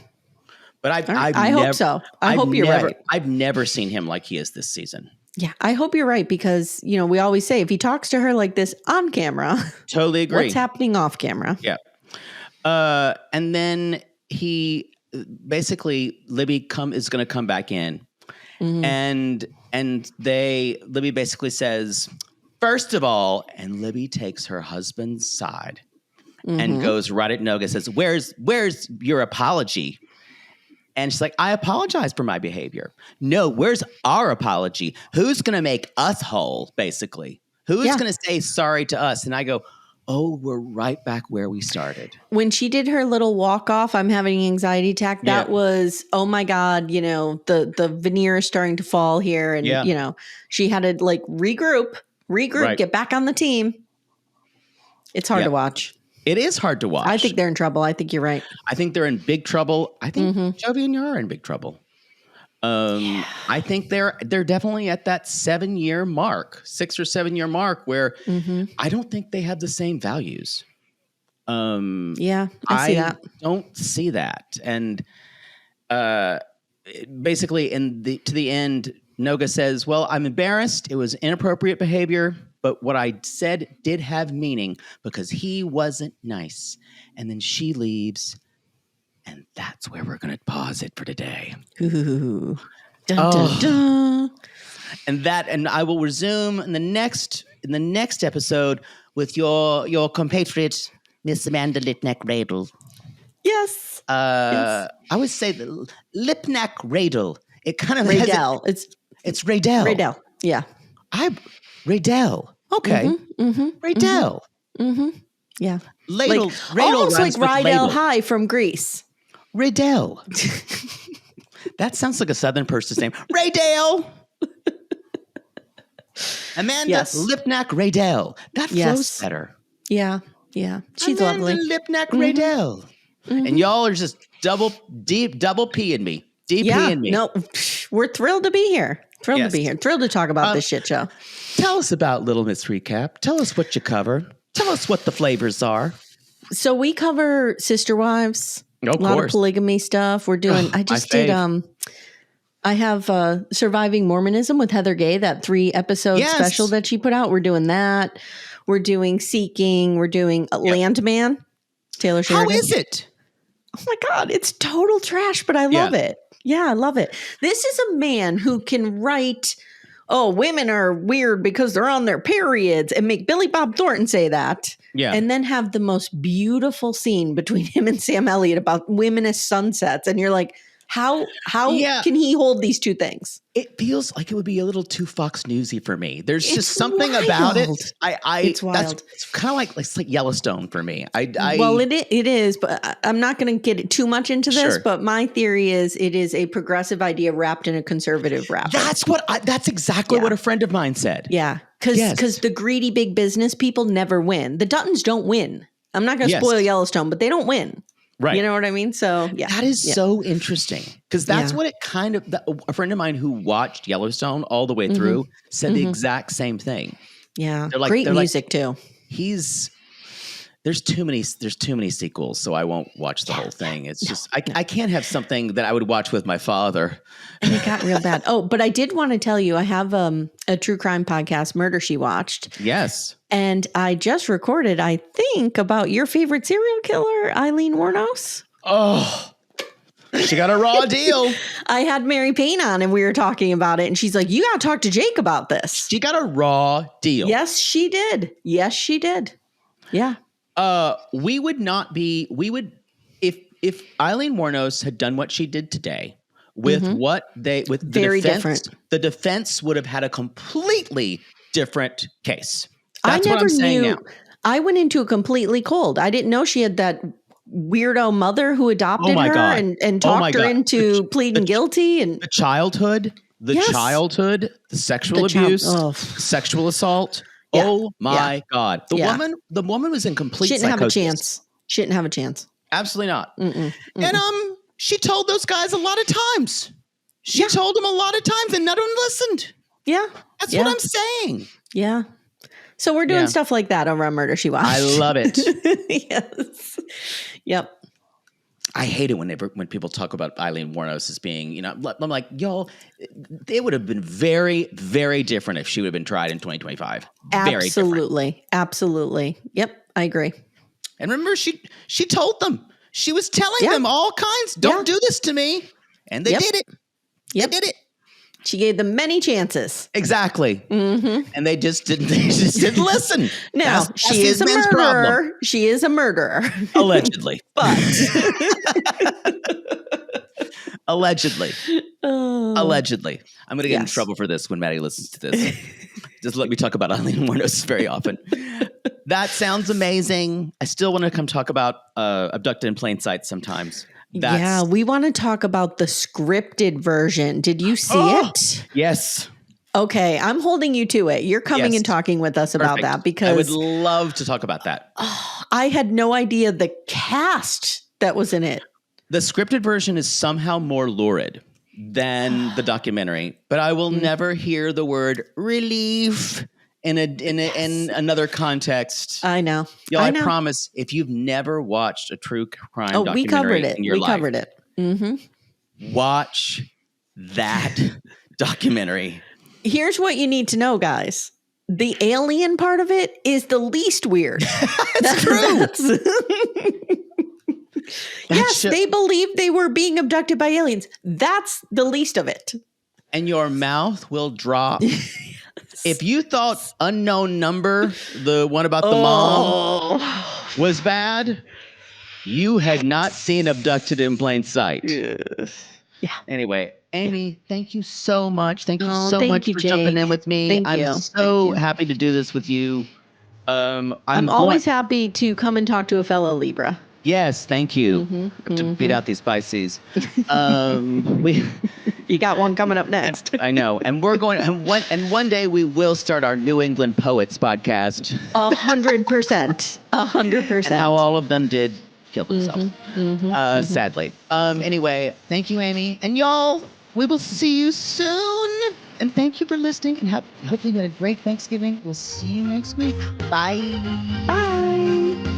But I hope so. I hope you're right. I've never seen him like he is this season. Yeah, I hope you're right because, we always say if he talks to her like this on camera, totally agree. What's happening off camera? Yeah. And then he basically Libby is going to come back in, and Libby basically says, first of all, and Libby takes her husband's side and goes right at Noga, says, "Where's your apology?" And she's like, I apologize for my behavior. No, where's our apology? Who's going to make us whole, basically? Who's going to say sorry to us? And I go, oh, we're right back where we started. When she did her little walk off, I'm having an anxiety attack. That was, oh my God, the veneer is starting to fall here. And, she had to like regroup, get back on the team. It's hard to watch. It is hard to watch. I think they're in trouble. I think you're right. I think they're in big trouble. I think Jovi and Yara are in big trouble. I think they're definitely at that 7-year mark, 6 or 7 year mark where I don't think they have the same values. I see that. Don't see that. And basically to the end, Noga says, well, I'm embarrassed. It was inappropriate behavior, but what I said did have meaning because he wasn't nice. And then she leaves. And that's where we're going to pause it for today. Ooh. Dun, dun, dun. And I will resume in the next episode with your compatriot, Miss Amanda Lipnack-Radel. Yes. I would say the Lipnack-Radel. It kind of Radel. It's Radel. Radel. Yeah. Radel. Okay. Radel. Yeah. Ladle. Almost like Rydell High from Greece. Radel. That sounds like a Southern person's name. Radel. Amanda Lipnack-Radel. That flows better. Yeah. Yeah. She's Amanda lovely. Lipnack-Radel. And y'all are just double peeing me. DPing me. No, we're thrilled to be here. Thrilled to talk about this shit show. Tell us about Little Miss Recap. Tell us what you cover. Tell us what the flavors are. So we cover sister wives. A lot of polygamy stuff. We're doing. I have Surviving Mormonism with Heather Gay, that 3-episode special that she put out. We're doing that. We're doing Seeking. We're doing Landman. Taylor Sheridan. How is it? Oh my God, it's total trash, but I love it. Yeah, I love it. This is a man who can write, oh, women are weird because they're on their periods, and make Billy Bob Thornton say that. Yeah. And then have the most beautiful scene between him and Sam Elliott about women as sunsets. And you're like, how can he hold these two things? It feels like it would be a little too Fox Newsy for me. There's just something about it. It's wild. It's kind of like Yellowstone for me. Well, it is, but I'm not going to get too much into this. Sure. But my theory is it is a progressive idea wrapped in a conservative wrapper. That's exactly what a friend of mine said. Yeah, because the greedy big business people never win. The Duttons don't win. I'm not going to spoil Yellowstone, but they don't win. Right. You know what I mean? So, yeah. That is so interesting because that's what it kind of – a friend of mine who watched Yellowstone all the way through said the exact same thing. Yeah. Great music too. There's too many sequels, so I won't watch the whole thing. It's just I can't have something that I would watch with my father. And it got real bad. Oh, but I did want to tell you, I have a true crime podcast, Murder She Watched. Yes. And I just recorded, I think, about your favorite serial killer, Eileen Wuornos. Oh, she got a raw deal. I had Mary Payne on and we were talking about it. And she's like, you got to talk to Jake about this. She got a raw deal. Yes, she did. Yeah. If Eileen Wuornos had done what she did today with the defense would have had a completely different case. That's what I'm saying now. I went into it completely cold. I didn't know she had that weirdo mother who adopted her and talked her into pleading guilty. And the childhood the Yes. childhood, the sexual The child- abuse, oh. sexual assault. Yeah. Oh my God. Yeah. The woman was in complete Shouldn't have a psychosis. chance. Shouldn't have a chance. Absolutely not. Mm-mm. And she told those guys a lot of times. She told them a lot of times and none of them listened. Yeah. That's what I'm saying. Yeah. So we're doing stuff like that over on Murder, She Watched. I love it. Yes. Yep. I hate it when people talk about Eileen Wuornos as being, I'm like, y'all, it would have been very, very different if she would have been tried in 2025. Very Absolutely. Absolutely. Yep. I agree. And remember, she told them. She was telling them all kinds. Don't do this to me. And they did it. Yep. They did it. She gave them many chances. Exactly. Mm-hmm. And they just didn't listen. Now, she is a murderer. Problem. She is a murderer. Allegedly. But. Allegedly. Allegedly. I'm going to get in trouble for this when Maddie listens to this. Just let me talk about Eileen Wuornos very often. That sounds amazing. I still want to come talk about Abducted in Plain Sight sometimes. We want to talk about the scripted version. Did you see it? Yes. Okay, I'm holding you to it. You're coming and talking with us about that because I would love to talk about that. I had no idea the cast that was in it. The scripted version is somehow more lurid than the documentary, but I will never hear the word relief in another context. I know. I promise, if you've never watched a true crime documentary we covered it. in your life, covered it. Mm-hmm. Watch that documentary. Here's what you need to know, guys. The alien part of it is the least weird. That's true. Yes, they believed they were being abducted by aliens. That's the least of it. And your mouth will drop. If you thought Unknown Number, the one about the mom, was bad, you had not seen Abducted in Plain Sight. Yeah. Anyway, Amy, thank you so much. Thank you so thank much you, for Jake. jumping in with me. I'm so happy to do this with you. I'm always happy to come and talk to a fellow Libra. Yes, thank you. To beat out these Pisces. You got one coming up next. I know, and we're going. And one day we will start our New England Poets podcast. 100%. 100%. And how all of them did kill themselves. Sadly. Anyway, thank you, Amy, and y'all. We will see you soon. And thank you for listening. And hopefully you had a great Thanksgiving. We'll see you next week. Bye. Bye.